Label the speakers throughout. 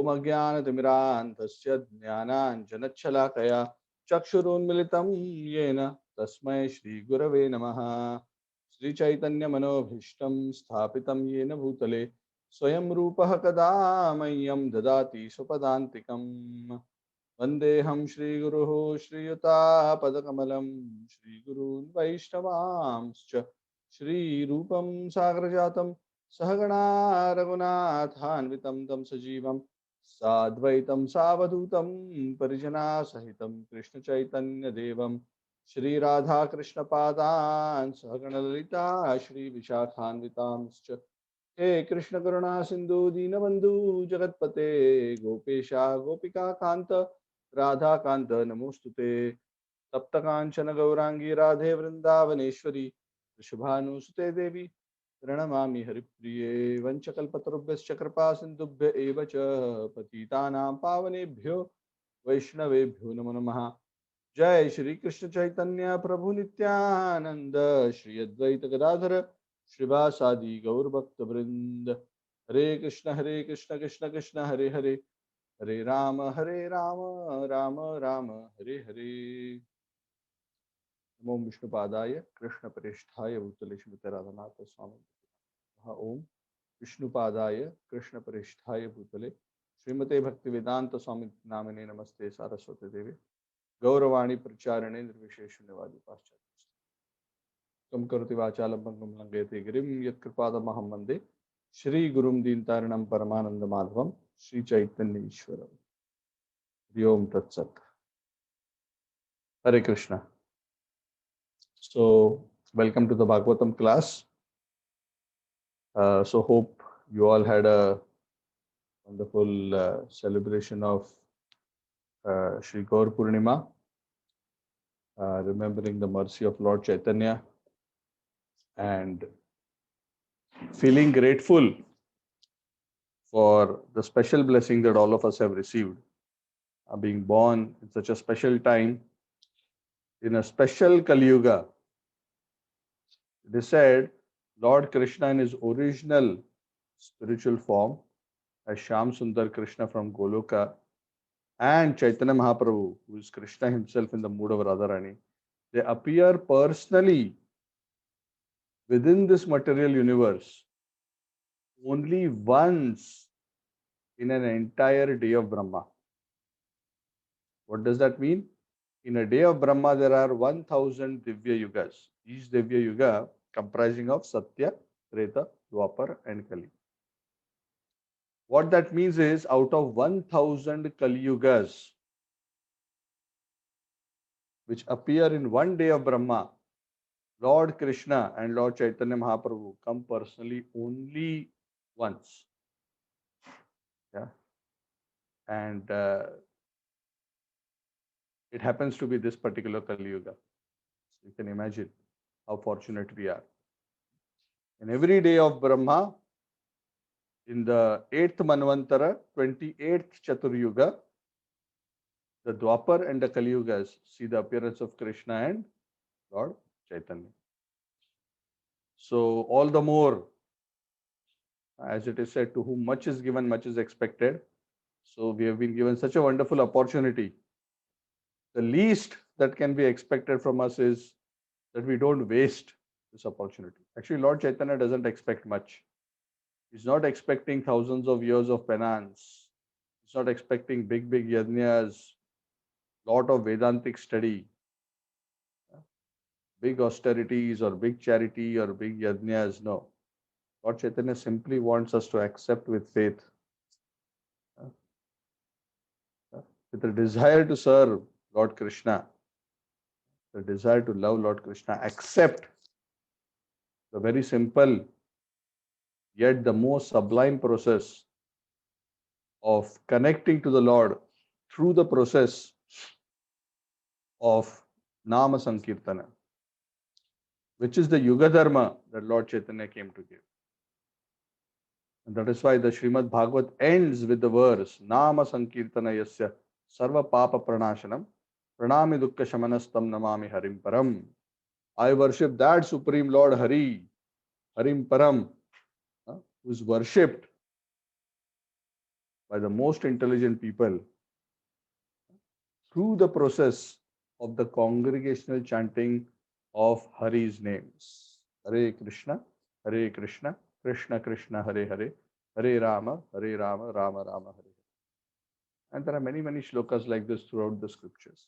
Speaker 1: ओम अज्ञानतिमिरान्धस्य ज्ञानाञ्जनच्छलाकया चक्षुरुन्मिलितं येन तस्मै श्रीगुरवे नमः। श्रीचैतन्यमनोभीष्टं स्थापितं येन भूतले स्वयं रूपः कदा मह्यं ददाति स्वपदान्तिकम्। वन्देऽहं श्रीगुरुः श्रीयुतापदकमलं श्रीगुरून् वैष्णवांश्च श्रीरूपं सागरजातं सहगणा रघुनाथान्वितं तं सजीवं साद्वैतं सावधूतं परिजनासहितं कृष्णचैतन्यदेवं श्रीराधाकृष्णपादान् सहगणललिता श्रीविशाखान्वितांश्च हे कृष्ण करुणा सिंधु दीनबंधु जगतपते गोपेशा गोपिका कांत राधा कांत नमोस्तुते तप्त कांचन गौरांगी राधे वृंदावनेश्वरी वृषभानुसुते देवी प्रणमामि हरिप्रिये वंशकल्पतरुभ्यश्च कृपा सिन्धुभ्य एव च पतितानां पावनेभ्यो वैष्णवेभ्यो नमो नमः। जय श्री कृष्ण चैतन्य प्रभु नित्यानंद श्री अद्वैत गदाधर श्रीवासादि गौर भक्त वृंद। हरे कृष्ण कृष्ण कृष्ण हरे हरे, हरे राम राम राम हरे हरे। नमो विष्णुपादाय कृष्ण प्रेष्ठाय भूतले श्रीमते राधानाथ स्वामी। ओम विष्णुपादाय कृष्ण प्रेष्ठाय भूतले श्रीमते भक्ति वेदांत स्वामी नामिने नमस्ते सारस्वती देवी गौरवाणी प्रचारणे निर्विशेष निवादी पाश्चात्य कम करोति वाचालं पंगुं लंघयते गिरिं यत्कृपातमहं वन्दे श्रीगुरुं दीनतारिणं परमानन्दमाधवं श्रीचैतन्य ईश्वरम्। हरि ओम तत्सत्। Hare Krishna. So welcome to the Bhagavatam class. So hope you all had a wonderful celebration of Shri Gaur Purnima, remembering the mercy of Lord Chaitanya and feeling grateful for the special blessing that all of us have received, being born in such a special time, in a special Kali Yuga. It is said Lord Krishna in his original spiritual form as Shyam Sundar Krishna from Goloka and Chaitanya Mahaprabhu, who is Krishna himself in the mood of Radharani, they appear personally within this material universe only once in an entire day of Brahma. What does that mean? In a day of Brahma, there are 1000 Divya Yugas. Each Divya Yuga comprising of Satya, Treta, Dwapar and Kali. What that means is out of 1000 Kali Yugas which appear in one day of Brahma, Lord Krishna and Lord Chaitanya Mahaprabhu come personally only once. Yeah. And it happens to be this particular Kali Yuga. So you can imagine how fortunate we are. And every day of Brahma, in the 8th Manvantara, 28th Chaturyuga, the Dwapar and the Kali Yugas see the appearance of Krishna and Lord Chaitanya. So all the more, as it is said, to whom much is given, much is expected. So we have been given such a wonderful opportunity. The least that can be expected from us is that we don't waste this opportunity. Actually, Lord Chaitanya doesn't expect much. He's not expecting thousands of years of penance. He's not expecting big yajnas, lot of Vedantic study, big austerities or big charity or big yajnas. No. Lord Chaitanya simply wants us to accept with faith, with a desire to serve Lord Krishna, the desire to love Lord Krishna, accept the very simple yet the most sublime process of connecting to the Lord through the process of Nama Sankirtana, which is the Yuga Dharma that Lord Chaitanya came to give. And that is why the Srimad Bhagavat ends with the verse Nama Sankirtana Yasya Sarva Papa Pranashanam Pranami Dukkha Shamanastam Namami Harim Param. I worship that Supreme Lord Hari, Harim Param, who is worshipped by the most intelligent people through the process of the congregational chanting of Hari's names. Hare Krishna, Krishna Krishna, Hare Hare, Hare Rama, Rama Rama, Hare. And there are many, many shlokas like this throughout the scriptures.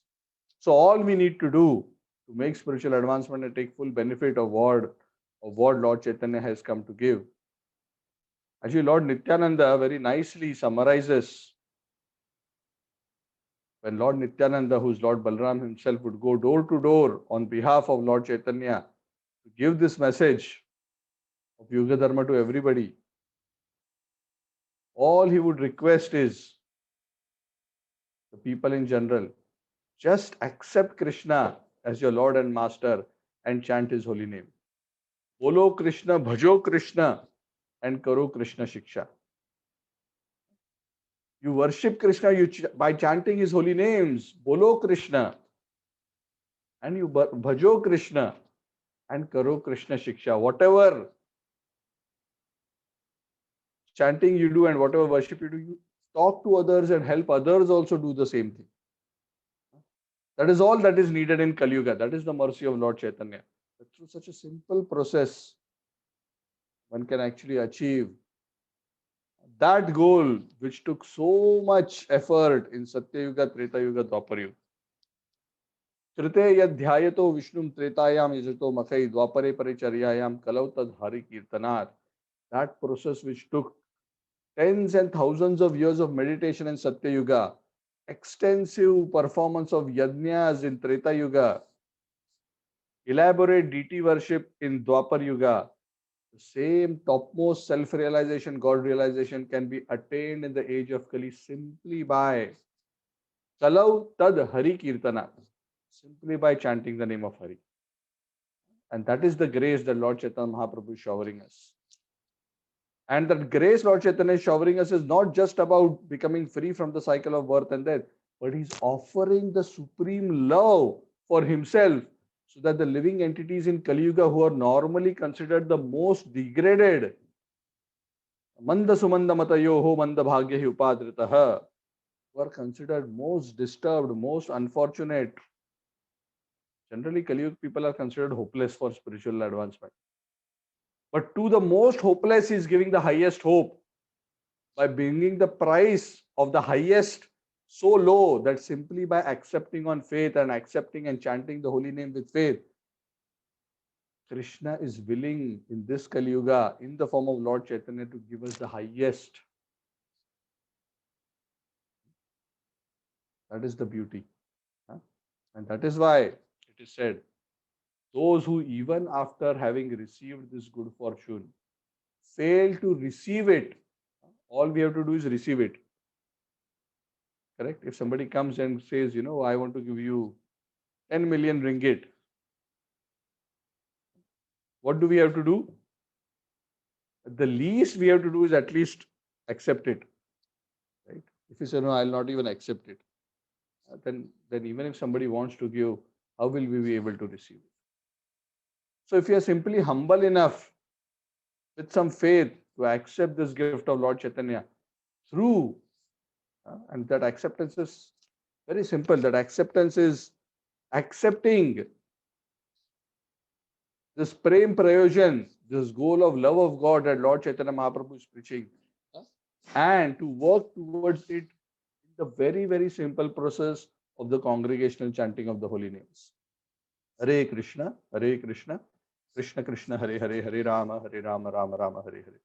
Speaker 1: So all we need to do to make spiritual advancement and take full benefit of what Lord Chaitanya has come to give. Actually, Lord Nityananda very nicely summarizes when Lord Nityananda, who is Lord Balram himself, would go door to door on behalf of Lord Chaitanya to give this message of Yuga Dharma to everybody. All he would request is the people in general, just accept Krishna as your Lord and Master and chant his holy name. Bolo Krishna, bhajo Krishna and karo Krishna shiksha. You worship Krishna by chanting his holy names. Bolo Krishna and you bhajo Krishna and karo Krishna shiksha. Whatever chanting you do and whatever worship you do, you talk to others and help others also do the same thing. That is all that is needed in Kali Yuga. That is the mercy of Lord Chaitanya. That through such a simple process, one can actually achieve that goal which took so much effort in Satya Yuga, Treta Yuga, Dwapar Yuga. Trite yadhyayato Vishnum Tretayam yajato makai Dwapare Paricharyayam Kalau tad Hari Kirtanar. That process which took tens and thousands of years of meditation in Satya Yuga, extensive performance of yajnas in Treta Yuga, elaborate deity worship in Dwapar Yuga, the same topmost self-realization, God realization can be attained in the age of Kali simply by Kalau Tad Hari Kirtana, simply by chanting the name of Hari. And that is the grace that Lord Chaitanya Mahaprabhu is showering us. And that grace Lord Chaitanya is showering us is not just about becoming free from the cycle of birth and death, but he's offering the supreme love for himself so that the living entities in Kali Yuga who are normally considered the most degraded, Manda Sumanda Matayoho Manda Bhagyahi Upadritaha, who are considered most disturbed, most unfortunate. Generally, Kali Yuga people are considered hopeless for spiritual advancement. But to the most hopeless, he is giving the highest hope by bringing the price of the highest so low that simply by accepting on faith and accepting and chanting the holy name with faith, Krishna is willing in this Kali Yuga, in the form of Lord Chaitanya, to give us the highest. That is the beauty. And that is why it is said, those who even after having received this good fortune, fail to receive it, all we have to do is receive it. Correct? If somebody comes and says, I want to give you 10 million ringgit, what do we have to do? The least we have to do is at least accept it. Right? If you say, no, I'll not even accept it, then even if somebody wants to give, how will we be able to receive it? So if you are simply humble enough with some faith to accept this gift of Lord Chaitanya through, and that acceptance is very simple, that acceptance is accepting this prem prayojan, this goal of love of God that Lord Chaitanya Mahaprabhu is preaching, and to work towards it in the very, very simple process of the congregational chanting of the holy names. Hare Krishna, Krishna Krishna, Hare Hare, Hare Rama, Rama Rama, Hare Hare.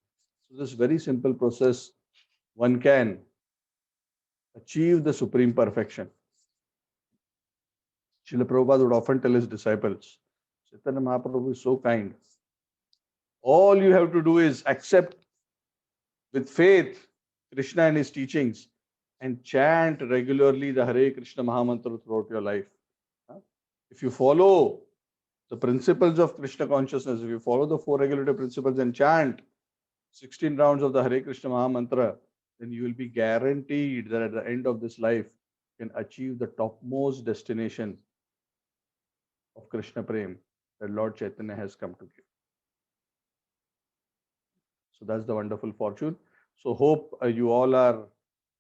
Speaker 1: So this very simple process, one can achieve the supreme perfection. Srila Prabhupada would often tell his disciples, Chaitanya Mahaprabhu is so kind. All you have to do is accept with faith Krishna and his teachings and chant regularly the Hare Krishna Mahamantra throughout your life. If you follow the principles of Krishna consciousness, if you follow the 4 regulative principles and chant 16 rounds of the Hare Krishna Mahamantra, then you will be guaranteed that at the end of this life, you can achieve the topmost destination of Krishna Prem that Lord Chaitanya has come to give. So that's the wonderful fortune. So hope you all are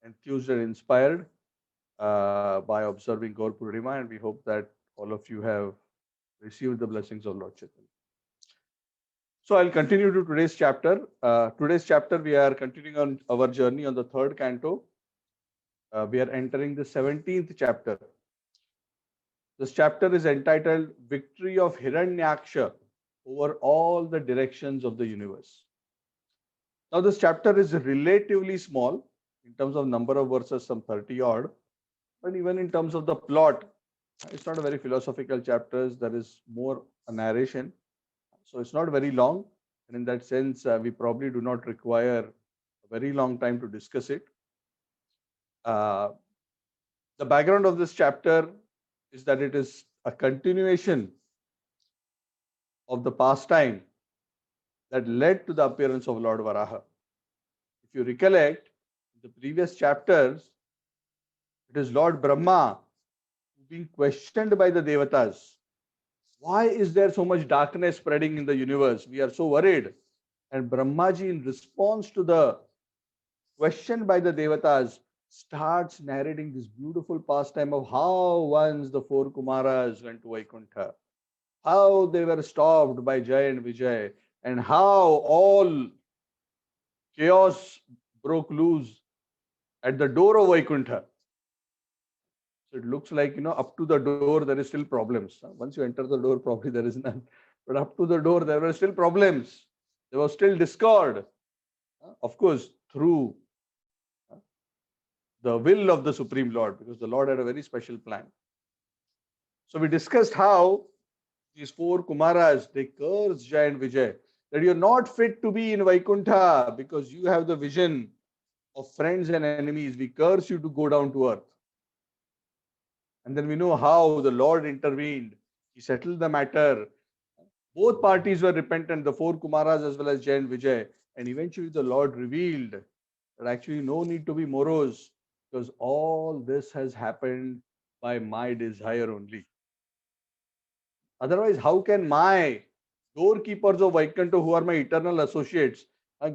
Speaker 1: enthused and inspired by observing Gaur Purnima, and we hope that all of you have received the blessings of Lord Chaitanya. So I'll continue to today's chapter. Today's chapter, we are continuing on our journey on the third canto. We are entering the 17th chapter. This chapter is entitled Victory of Hiranyaksha over all the directions of the universe. Now, this chapter is relatively small in terms of number of verses, some 30 odd, but even in terms of the plot, it's not a very philosophical chapter. There is more a narration. So it's not very long. And in that sense, we probably do not require a very long time to discuss it. The background of this chapter is that it is a continuation of the pastime that led to the appearance of Lord Varaha. If you recollect, in the previous chapters, it is Lord Brahma being questioned by the Devatas. Why is there so much darkness spreading in the universe? We are so worried. And Brahmaji, in response to the question by the Devatas, starts narrating this beautiful pastime of how once the four Kumaras went to Vaikuntha, how they were stopped by Jai and Vijay, and how all chaos broke loose at the door of Vaikuntha. So it looks like, up to the door, there is still problems. Once you enter the door, probably there is none. But up to the door, there were still problems. There was still discord. Of course, through the will of the Supreme Lord, because the Lord had a very special plan. So we discussed how these four Kumaras, they cursed Jai and Vijay, that you're not fit to be in Vaikuntha because you have the vision of friends and enemies. We curse you to go down to earth. And then we know how the Lord intervened. He settled the matter. Both parties were repentant, the four Kumaras as well as Jai and Vijay. And eventually the Lord revealed that actually no need to be morose, because all this has happened by my desire only. Otherwise, how can my doorkeepers of Vaikuntha, who are my eternal associates,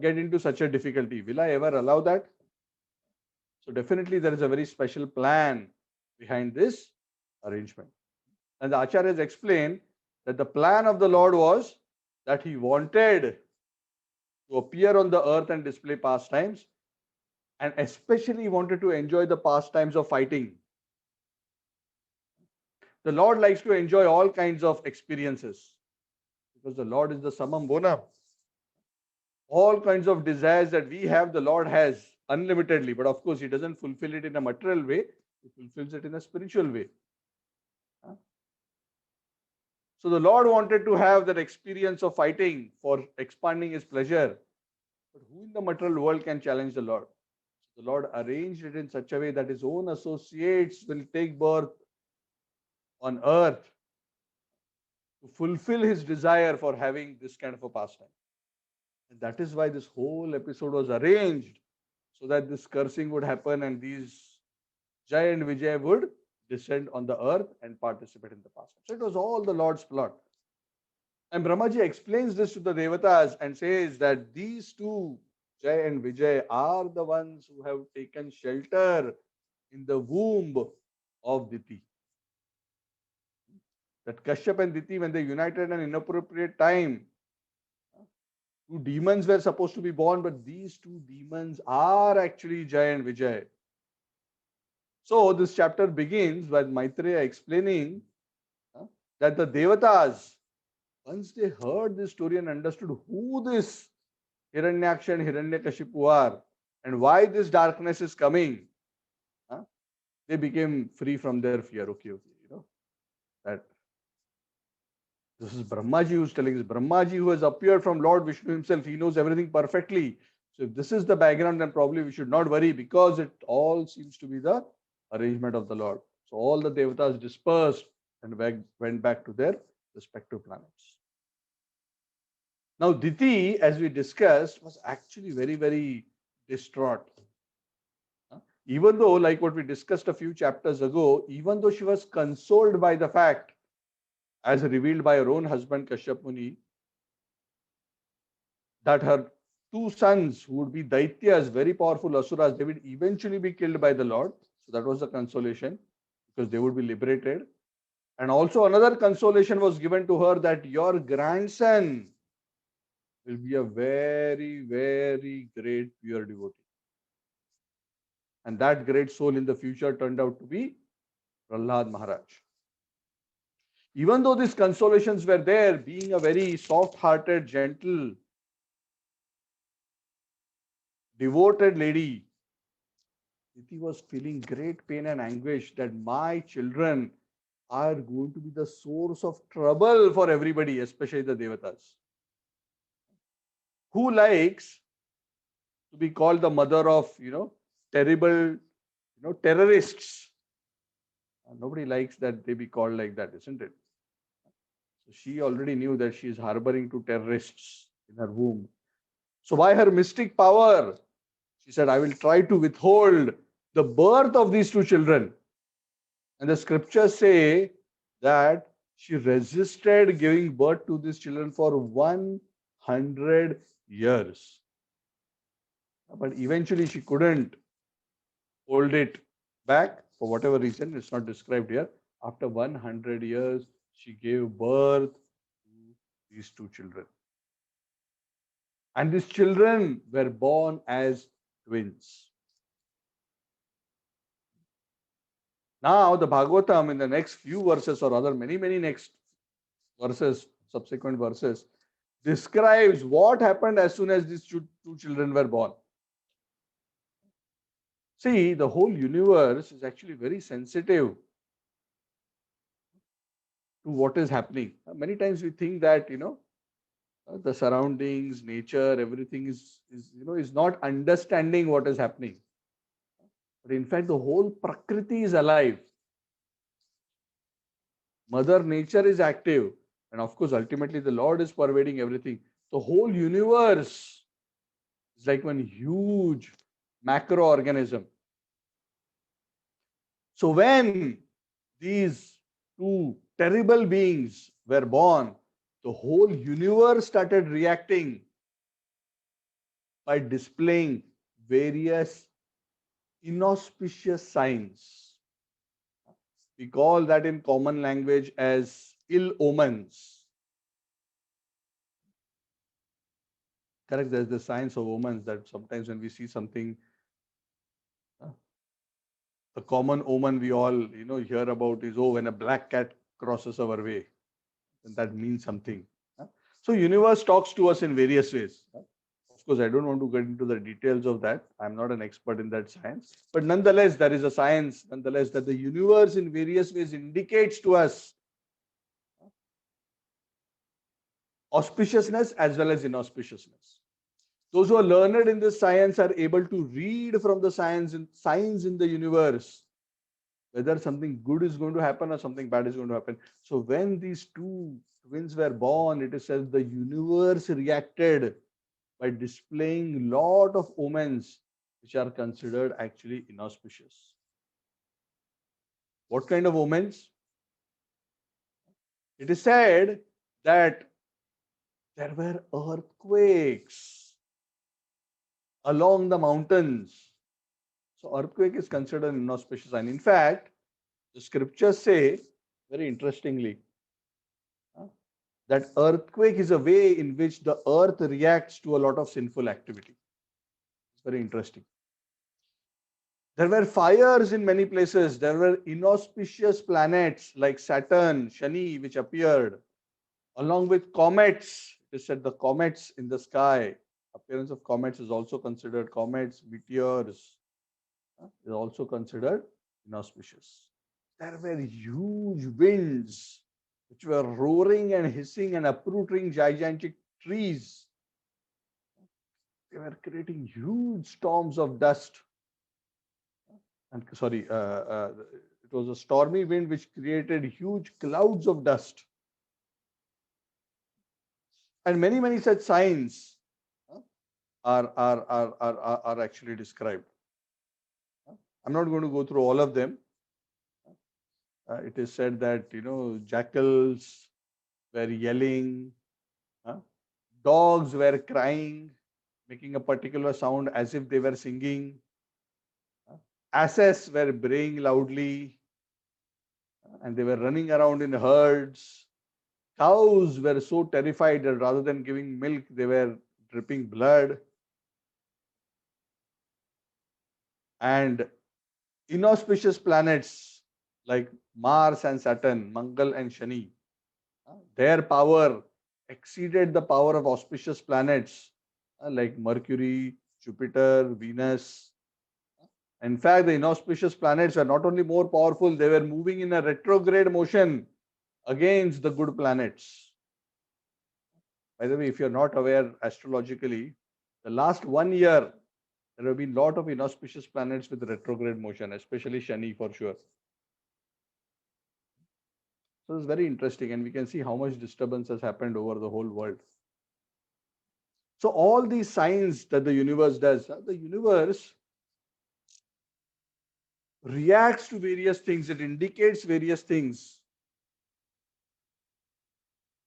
Speaker 1: get into such a difficulty? Will I ever allow that? So definitely there is a very special plan behind this arrangement. And the Acharyas explain that the plan of the Lord was that he wanted to appear on the earth and display pastimes, and especially wanted to enjoy the pastimes of fighting. The Lord likes to enjoy all kinds of experiences because the Lord is the summum bonum. All kinds of desires that we have, the Lord has unlimitedly. But of course, he doesn't fulfill it in a material way. He fulfills it in a spiritual way. So the Lord wanted to have that experience of fighting for expanding his pleasure. But who in the material world can challenge the Lord? The Lord arranged it in such a way that his own associates will take birth on earth to fulfill his desire for having this kind of a pastime. And that is why this whole episode was arranged, so that this cursing would happen and these Jai and Vijay would descend on the earth and participate in the pastime. So it was all the Lord's plot. And Brahmaji explains this to the Devatas and says that these two, Jai and Vijay, are the ones who have taken shelter in the womb of Diti. That Kashyap and Diti, when they united at an inappropriate time, two demons were supposed to be born, but these two demons are actually Jai and Vijay. So this chapter begins with Maitreya explaining that the Devatas, once they heard this story and understood who this Hiranyaksha and Hiranyakashipu are and why this darkness is coming, they became free from their fear. Okay, that this is Brahmaji who is telling this. Brahmaji, who has appeared from Lord Vishnu himself, he knows everything perfectly. So if this is the background, then probably we should not worry, because it all seems to be the arrangement of the Lord. So all the Devatas dispersed and went back to their respective planets. Now Diti, as we discussed, was actually very, very distraught. Even though, like what we discussed a few chapters ago, even though she was consoled by the fact, as revealed by her own husband Kashyap Muni, that her two sons who would be Daityas, very powerful Asuras, they would eventually be killed by the Lord. So that was the consolation, because they would be liberated. And also another consolation was given to her, that your grandson will be a very, very great pure devotee. And that great soul in the future turned out to be Prahlad Maharaj. Even though these consolations were there, being a very soft-hearted, gentle, devoted lady, Diti was feeling great pain and anguish that my children are going to be the source of trouble for everybody, especially the Devatas. Who likes to be called the mother of, terrible, terrorists? Nobody likes that they be called like that, isn't it? So she already knew that she is harboring two terrorists in her womb. So by her mystic power, she said, I will try to withhold the birth of these two children. And the scriptures say that she resisted giving birth to these children for 100 years. But eventually she couldn't hold it back for whatever reason. It's not described here. After 100 years, she gave birth to these two children. And these children were born as twins. Now, the Bhagavatam in the next few verses, or rather many, many next verses, subsequent verses, describes what happened as soon as these two children were born. See, the whole universe is actually very sensitive to what is happening. Many times we think that, the surroundings, nature, everything is not understanding what is happening. But in fact, the whole Prakriti is alive. Mother Nature is active. And of course, ultimately, the Lord is pervading everything. The whole universe is like one huge macro organism. So when these two terrible beings were born, the whole universe started reacting by displaying various inauspicious signs. We call that in common language as ill omens. Correct? There's the signs of omens that sometimes when we see something, the common omen we all hear about is, oh, when a black cat crosses our way, then that means something. So universe talks to us in various ways. Of course, I don't want to get into the details of that. I'm not an expert in that science. But nonetheless, there is a science, nonetheless, that the universe in various ways indicates to us auspiciousness as well as inauspiciousness. Those who are learned in this science are able to read from the signs in the universe whether something good is going to happen or something bad is going to happen. So when these two twins were born, it is said the universe reacted by displaying lot of omens which are considered actually inauspicious. What kind of omens? It is said that there were earthquakes along the mountains. So earthquake is considered an inauspicious sign. In fact, the scriptures say, very interestingly, that earthquake is a way in which the earth reacts to a lot of sinful activity. It's very interesting. There were fires in many places. There were inauspicious planets like Saturn, Shani, which appeared, along with comets. It is said the comets in the sky, appearance of comets is also considered, comets, meteors, is also considered inauspicious. There were huge winds which were roaring and hissing and uprooting gigantic trees. They were creating huge storms of dust. And it was a stormy wind which created huge clouds of dust. And many, many such signs are actually described. I'm not going to go through all of them. It is said that, jackals were yelling, dogs were crying, making a particular sound as if they were singing. Asses were braying loudly, and they were running around in herds. Cows were so terrified that rather than giving milk, they were dripping blood. And inauspicious planets like Mars and Saturn, Mangal and Shani, their power exceeded the power of auspicious planets like Mercury, Jupiter, Venus. In fact, the inauspicious planets were not only more powerful, they were moving in a retrograde motion against the good planets. By the way, if you're not aware astrologically, the last 1 year, there have been a lot of inauspicious planets with retrograde motion, especially Shani for sure. So it's very interesting, and we can see how much disturbance has happened over the whole world. So all these signs that the universe does, the universe reacts to various things, it indicates various things,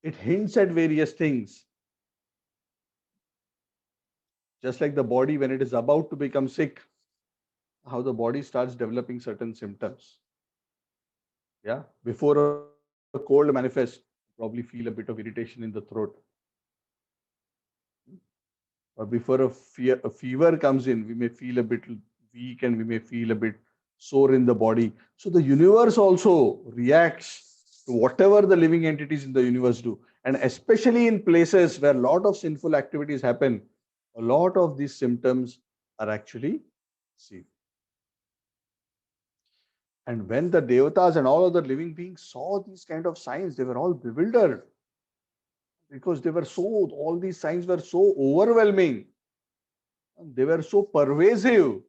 Speaker 1: it hints at various things. Just like the body, when it is about to become sick, how the body starts developing certain symptoms. Yeah, before a cold manifests, probably feel a bit of irritation in the throat. Or before a fever comes in, we may feel a bit weak and we may feel a bit sore in the body. So the universe also reacts to whatever the living entities in the universe do. And especially in places where a lot of sinful activities happen, a lot of these symptoms are actually seen. And when the devatas and all other living beings saw these kind of signs, they were all bewildered because they were so, all these signs were so overwhelming, they were so pervasive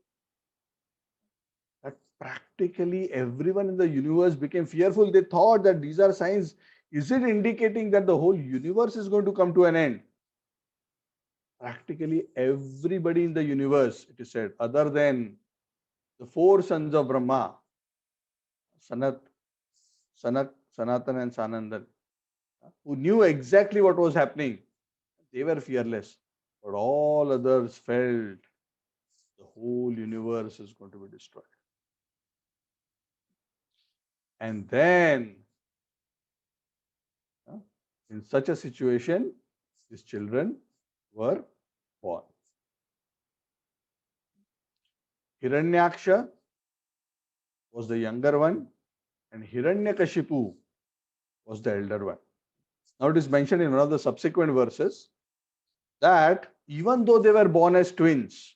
Speaker 1: that practically everyone in the universe became fearful. They thought that these are signs. Is it indicating that the whole universe is going to come to an end? Practically everybody in the universe, it is said, other than the four sons of Brahma, Sanatan, and Sanandan, who knew exactly what was happening, they were fearless. But all others felt the whole universe is going to be destroyed. And then, in such a situation, these children were born. Hiranyaksha was the younger one, and Hiranyakashipu was the elder one. Now it is mentioned in one of the subsequent verses that even though they were born as twins,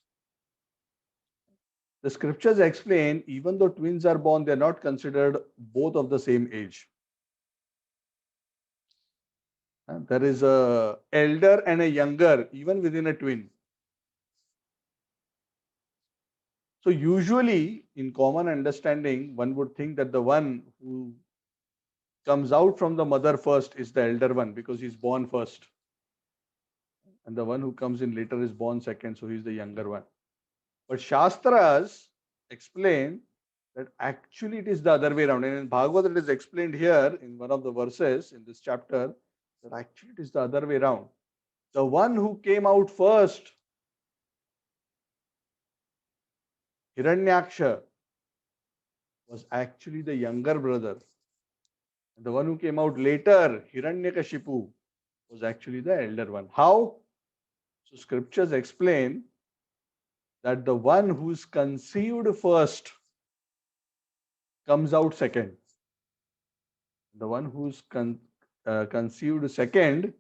Speaker 1: the scriptures explain even though twins are born, they are not considered both of the same age. There is a elder and a younger even within a twin. So usually in common understanding, one would think that the one who comes out from the mother first is the elder one because he's born first. And the one who comes in later is born second, so he's the younger one. But Shastras explain that actually it is the other way around. And in Bhagavad, it is explained here in one of the verses in this chapter that actually it is the other way around. The one who came out first, Hiranyaksha, was actually the younger brother. And the one who came out later, Hiranyakashipu, was actually the elder one. How? So scriptures explain that the one who's conceived first comes out second. The one who's conceived second,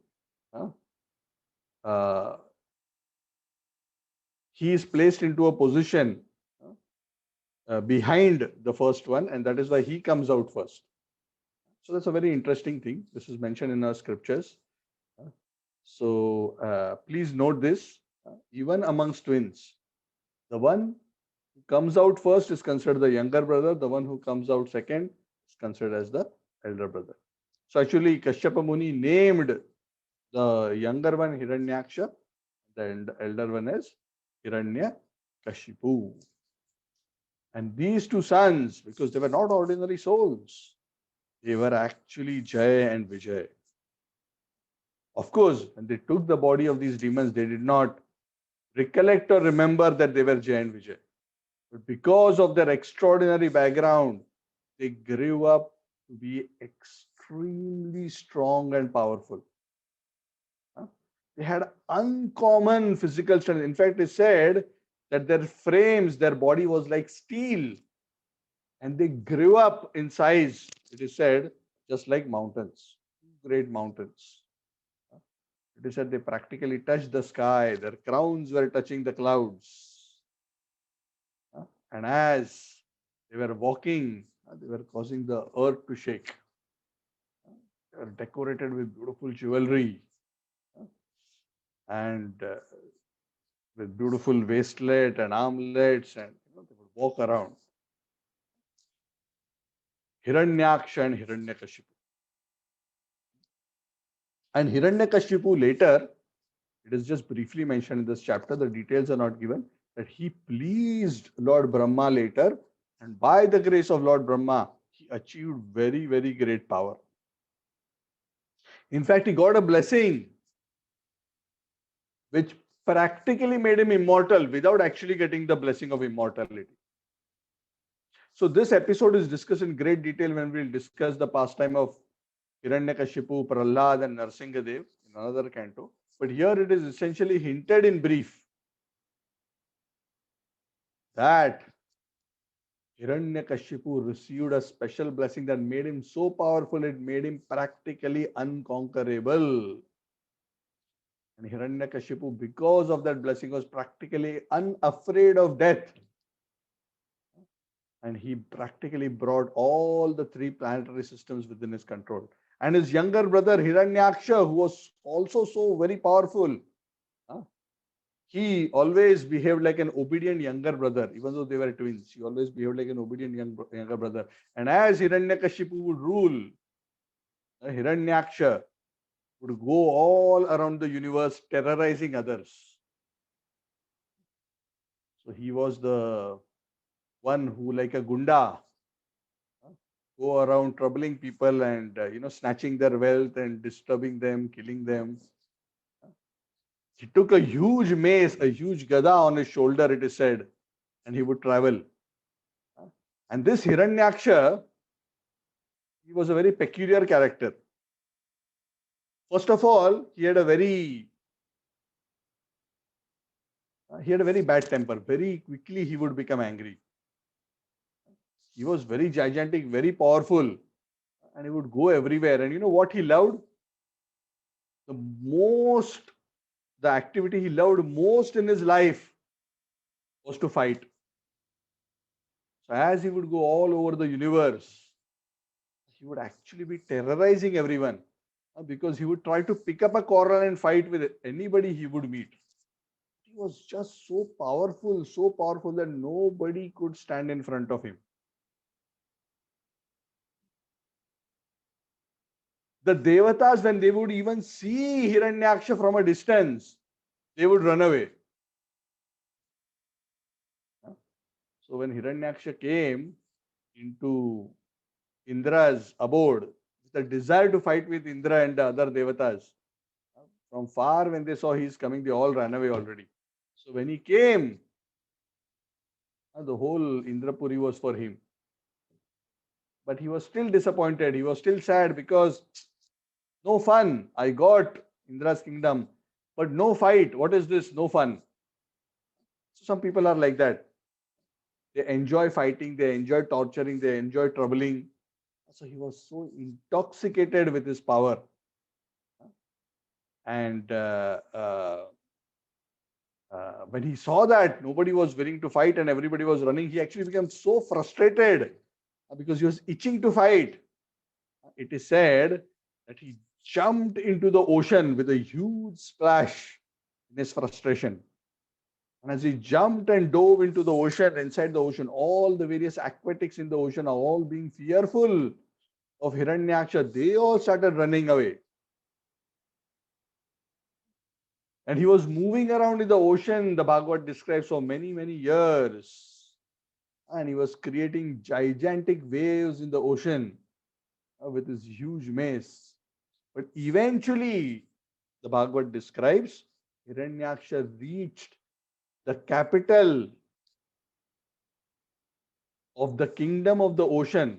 Speaker 1: he is placed into a position behind the first one, and that is why he comes out first. So that's a very interesting thing. This is mentioned in our scriptures. So please note this, even amongst twins, the one who comes out first is considered the younger brother. The one who comes out second is considered as the elder brother. So actually, Kashyapa Muni named the younger one Hiranyaksha, the elder one is Hiranyakashipu. And these two sons, because they were not ordinary souls, they were actually Jaya and Vijay. Of course, when they took the body of these demons, they did not recollect or remember that they were Jay and Vijay. But because of their extraordinary background, they grew up to be extremely strong and powerful. Huh? They had uncommon physical strength. In fact, they said that their frames, their body was like steel, and they grew up in size, it is said, just like mountains, great mountains. It is said they practically touched the sky, their crowns were touching the clouds. And as they were walking, they were causing the earth to shake. They were decorated with beautiful jewelry and with beautiful waistlet and armlets, and they would walk around. Hiranyaksha and Hiranyakashipu. And Hiranyakashipu later, it is just briefly mentioned in this chapter, the details are not given, that he pleased Lord Brahma later, and by the grace of Lord Brahma, he achieved very, very great power. In fact, he got a blessing which practically made him immortal without actually getting the blessing of immortality. So this episode is discussed in great detail when we'll discuss the pastime of Hiranyakashipu, Prahlad and Narsingadev in another canto. But here it is essentially hinted in brief that Hiranyakashipu received a special blessing that made him so powerful, it made him practically unconquerable. And Hiranyakashipu, because of that blessing, was practically unafraid of death. And he practically brought all the three planetary systems within his control. And his younger brother Hiranyaksha, who was also so very powerful, he always behaved like an obedient younger brother, even though they were twins. He always behaved like an obedient younger brother. And as Hiranyakashipu would rule, Hiranyaksha would go all around the universe terrorizing others. So he was the one who, like a gunda, go around troubling people and snatching their wealth and disturbing them, killing them. He took a huge mace, a huge gada on his shoulder, it is said, and he would travel. And this Hiranyaksha, he was a very peculiar character. First of all, he had a very bad temper. Very quickly he would become angry. He was very gigantic, very powerful, and he would go everywhere. And you know what he loved? The activity he loved most in his life was to fight. So as he would go all over the universe, he would actually be terrorizing everyone because he would try to pick up a quarrel and fight with anybody he would meet. He was just so powerful that nobody could stand in front of him. The Devatas, when they would even see Hiranyaksha from a distance, they would run away. So when Hiranyaksha came into Indra's abode with a desire to fight with Indra and the other Devatas, from far when they saw he's coming, they all ran away already. So when he came, the whole Indrapuri was for him. But he was still disappointed. He was still sad because no fun. I got Indra's kingdom, but no fight. What is this? No fun. So some people are like that. They enjoy fighting, they enjoy torturing, they enjoy troubling. So he was so intoxicated with his power. And when he saw that nobody was willing to fight and everybody was running, he actually became so frustrated because he was itching to fight. It is said that he jumped into the ocean with a huge splash in his frustration. And as he jumped and dove into the ocean, inside the ocean, all the various aquatics in the ocean are all being fearful of Hiranyaksha. They all started running away. And he was moving around in the ocean, the Bhagavad describes, for many, many years. And he was creating gigantic waves in the ocean with his huge mace. But eventually, the Bhagavad describes, Hiranyaksha reached the capital of the kingdom of the ocean,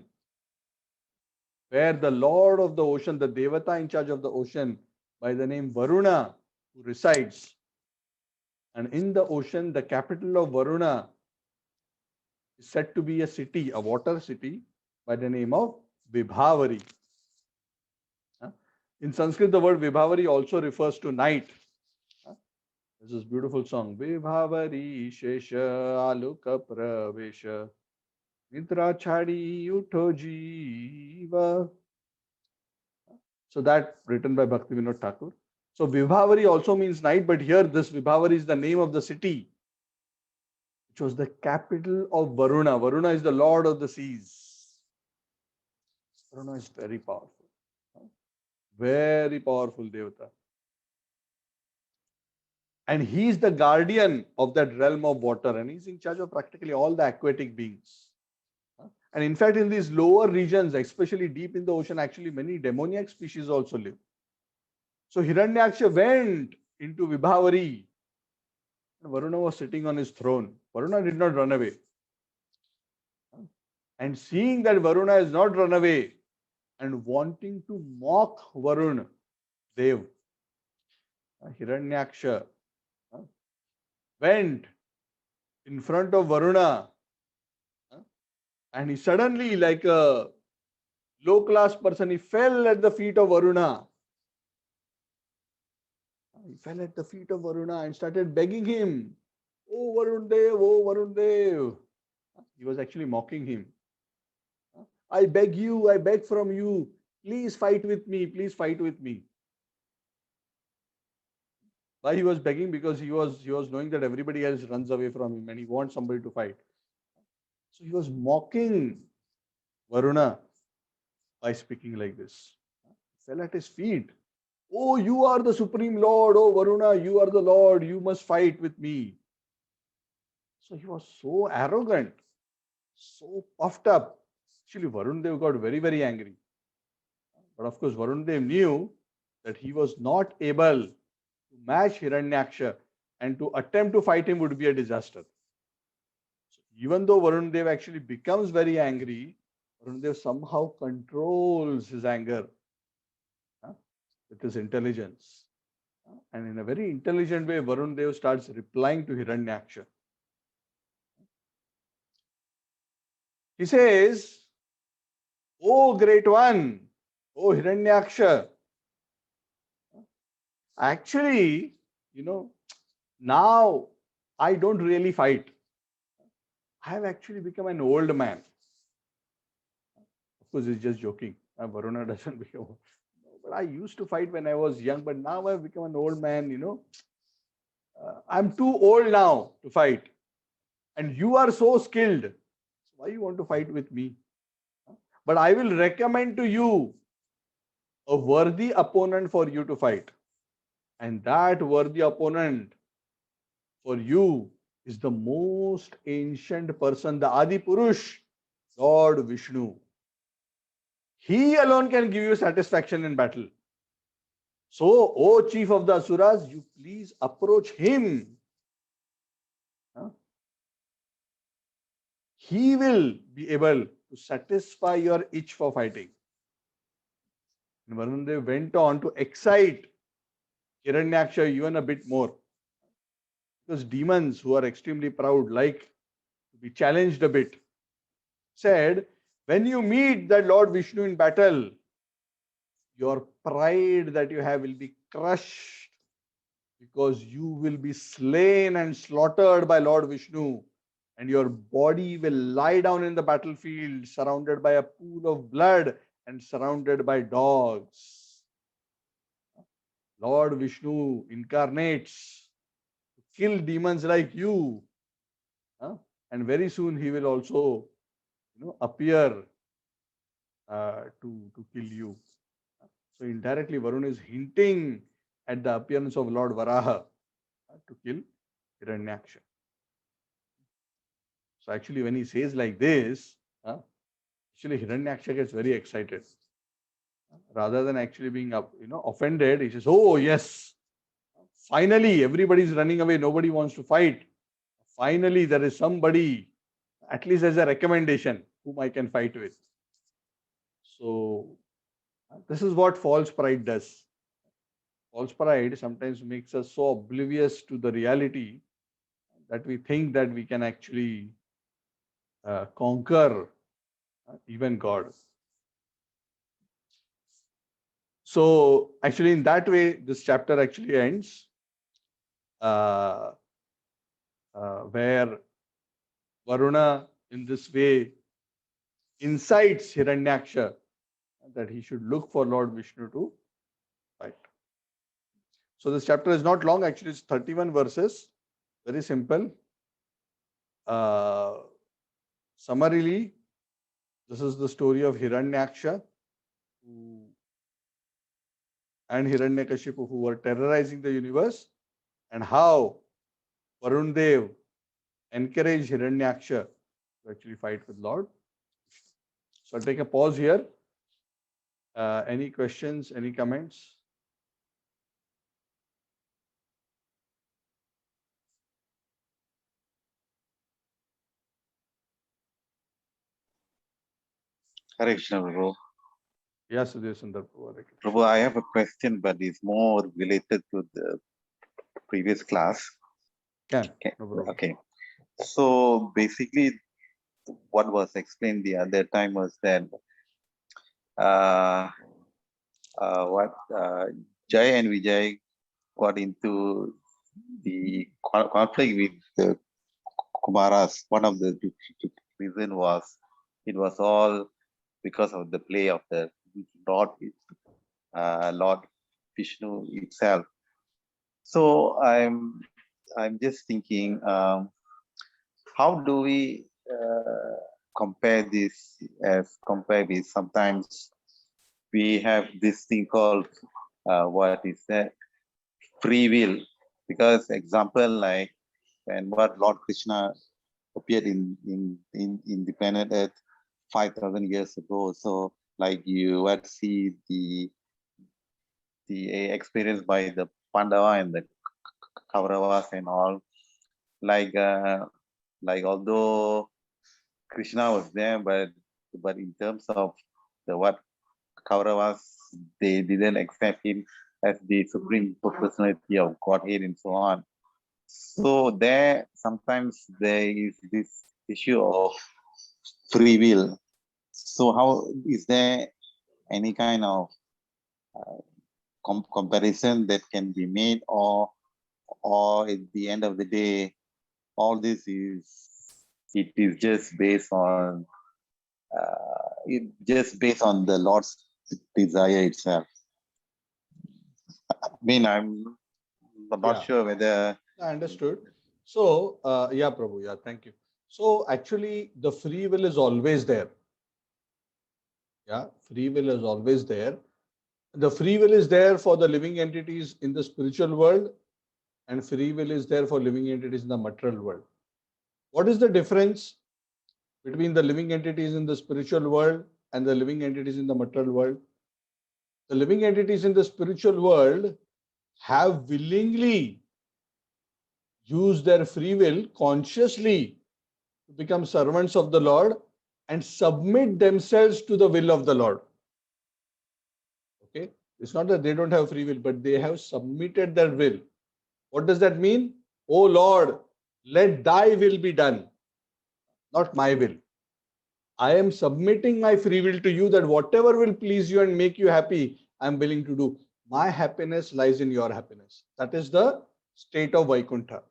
Speaker 1: where the Lord of the ocean, the Devata in charge of the ocean, by the name Varuna, who resides. And in the ocean, the capital of Varuna is said to be a city, a water city, by the name of Vibhavari. In Sanskrit, the word Vibhavari also refers to night. This is a beautiful song. Vibhavari Shesha Aluka Pravesha Nidra Chadi Utho Jiva. So that written by Bhakti Vinod Thakur. So Vibhavari also means night, but here this Vibhavari is the name of the city, which was the capital of Varuna. Varuna is the lord of the seas. Varuna is very powerful. Very powerful Devata. And he is the guardian of that realm of water, and he's in charge of practically all the aquatic beings. And in fact, in these lower regions, especially deep in the ocean, actually many demoniac species also live. So Hiranyaksha went into Vibhavari. Varuna was sitting on his throne. Varuna did not run away. And seeing that Varuna has not run away and wanting to mock Varun, Dev, Hiranyaksha went in front of Varuna, and he suddenly, like a low class person, he fell at the feet of Varuna. He fell at the feet of Varuna and started begging him, "Oh Varun Dev, oh Varun Dev." He was actually mocking him. "I beg you, I beg from you, please fight with me, please fight with me." Why he was begging? Because he was knowing that everybody else runs away from him and he wants somebody to fight. So he was mocking Varuna by speaking like this. He fell at his feet. "Oh, you are the Supreme Lord. Oh, Varuna, you are the Lord. You must fight with me." So he was so arrogant, so puffed up. Actually, Varun Dev got very, very angry. But of course, Varun Dev knew that he was not able to match Hiranyaksha, and to attempt to fight him would be a disaster. So even though Varun Dev actually becomes very angry, Varun Dev somehow controls his anger with his intelligence. And in a very intelligent way, Varun Dev starts replying to Hiranyaksha. He says, "Oh great one, oh Hiranyaksha, actually, now I don't really fight. I have actually become an old man." Of course, he's just joking. Varuna doesn't become old. But I used to fight when I was young, but now I've become an old man, I'm too old now to fight. And you are so skilled. So why you want to fight with me? But I will recommend to you a worthy opponent for you to fight. And that worthy opponent for you is the most ancient person, the Adi Purush, Lord Vishnu. He alone can give you satisfaction in battle. So, O chief of the Asuras, you please approach him. He will be able to satisfy your itch for fighting. And Varun Dev went on to excite Hiranyaksha even a bit more. Because demons who are extremely proud like to be challenged a bit. Said, when you meet the Lord Vishnu in battle, your pride that you have will be crushed, because you will be slain and slaughtered by Lord Vishnu, and your body will lie down in the battlefield surrounded by a pool of blood and surrounded by dogs. Lord Vishnu incarnates to kill demons like you, and very soon he will also appear to kill you. So indirectly, Varun is hinting at the appearance of Lord Varaha to kill Hiranyaksha. So actually, when he says like this, actually Hiranyaksha gets very excited. Rather than actually being offended, he says, "Oh yes, finally everybody is running away. Nobody wants to fight. finally there is somebody, at least as a recommendation, whom I can fight with. So this is what false pride does. False pride sometimes makes us so oblivious to the reality that we think that we can actually conquer even God. So actually, in that way, this chapter actually ends, where Varuna, in this way, incites Hiranyaksha that he should look for Lord Vishnu to fight. So this chapter is not long. Actually, it's 31 verses. Very simple. Summarily, this is the story of Hiranyaksha and Hiranyakashipu, who were terrorizing the universe, and how Varun Dev encouraged Hiranyaksha to actually fight with Lord. So I'll take a pause here. Any questions, any comments?
Speaker 2: Hare Krishna, Prabhu.
Speaker 1: Yes, Sudhir Sundar.
Speaker 2: Prabhu, I have a question, but it's more related to the previous class.
Speaker 1: Can.
Speaker 2: Okay.
Speaker 1: No problem.
Speaker 2: Okay. So basically, what was explained the other time was that Jay and Vijay got into the conflict with the Kumaras. One of the reason was it was all because of the play of the Lord Vishnu itself. So I'm just thinking, how do we compare this as compared with sometimes we have this thing called what is that, free will? Because example, like when what Lord Krishna appeared in the planet Earth 5,000 years ago. So like you would see the experience by the Pandava and the Kauravas and all. Like although Krishna was there, but in terms of the what Kauravas, they didn't accept him as the supreme personality of Godhead and so on. So there sometimes there is this issue of free will. So how is there any kind of comparison that can be made, or at the end of the day, all this is just based on the Lord's desire itself? I mean, I'm not sure whether
Speaker 1: I understood. So, yeah, Prabhu, yeah, thank you. So, actually, the free will is always there. Yeah, free will is always there. The free will is there for the living entities in the spiritual world, and free will is there for living entities in the material world. What is the difference between the living entities in the spiritual world and the living entities in the material world? The living entities in the spiritual world have willingly used their free will consciously to become servants of the Lord and submit themselves to the will of the Lord. Okay, it's not that they don't have free will, but they have submitted their will. What does that mean? Oh Lord, let thy will be done, not my will. I am submitting my free will to you, that whatever will please you and make you happy, I am willing to do. My happiness lies in your happiness. That is the state of Vaikuntha.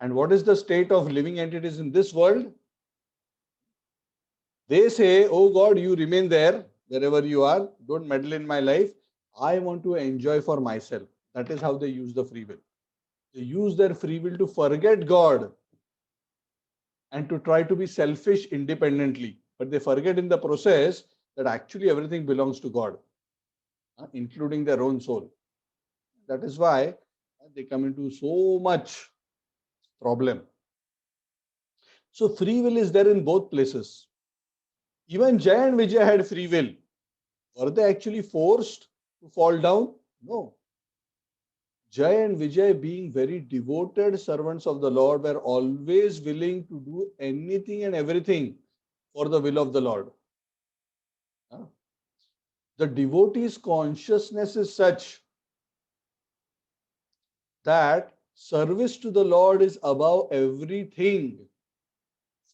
Speaker 1: And what is the state of living entities in this world? They say, oh God, you remain there, wherever you are. Don't meddle in my life. I want to enjoy for myself. That is how they use the free will. They use their free will to forget God and to try to be selfish independently. But they forget in the process that actually everything belongs to God, including their own soul. That is why they come into so much problem. So free will is there in both places. Even Jay and Vijay had free will. Were they actually forced to fall down? No. Jay and Vijay, being very devoted servants of the Lord, were always willing to do anything and everything for the will of the Lord. Huh? The devotee's consciousness is such that service to the Lord is above everything.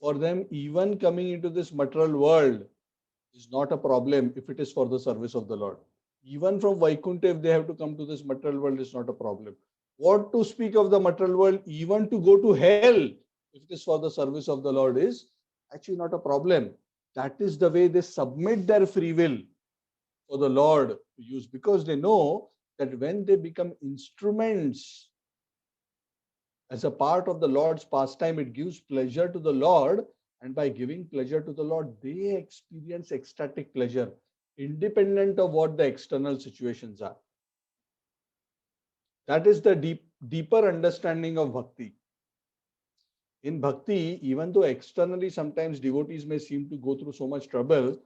Speaker 1: For them, even coming into this material world is not a problem if it is for the service of the Lord. Even from Vaikuntha, if they have to come to this material world, is not a problem. What to speak of the material world, even to go to hell, if it is for the service of the Lord, is actually not a problem. That is the way they submit their free will for the Lord to use, because they know that when they become instruments as a part of the Lord's pastime, it gives pleasure to the Lord. And by giving pleasure to the Lord, they experience ecstatic pleasure, independent of what the external situations are. That is the deeper understanding of bhakti. In bhakti, even though externally sometimes devotees may seem to go through so much trouble,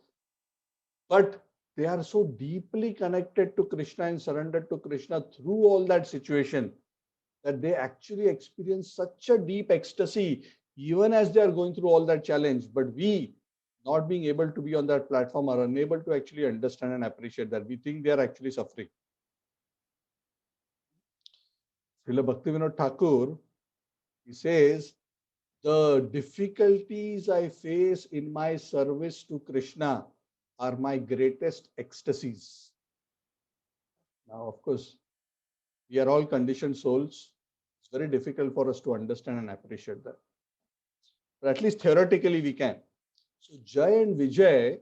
Speaker 1: but they are so deeply connected to Krishna and surrendered to Krishna through all that situation, that they actually experience such a deep ecstasy even as they are going through all that challenge. But we, not being able to be on that platform, are unable to actually understand and appreciate that. We think they are actually suffering. Srila Bhaktivinoda Thakur, he says, the difficulties I face in my service to Krishna are my greatest ecstasies. Now, of course, we are all conditioned souls. It's very difficult for us to understand and appreciate that. But at least theoretically we can. So Jay and Vijay,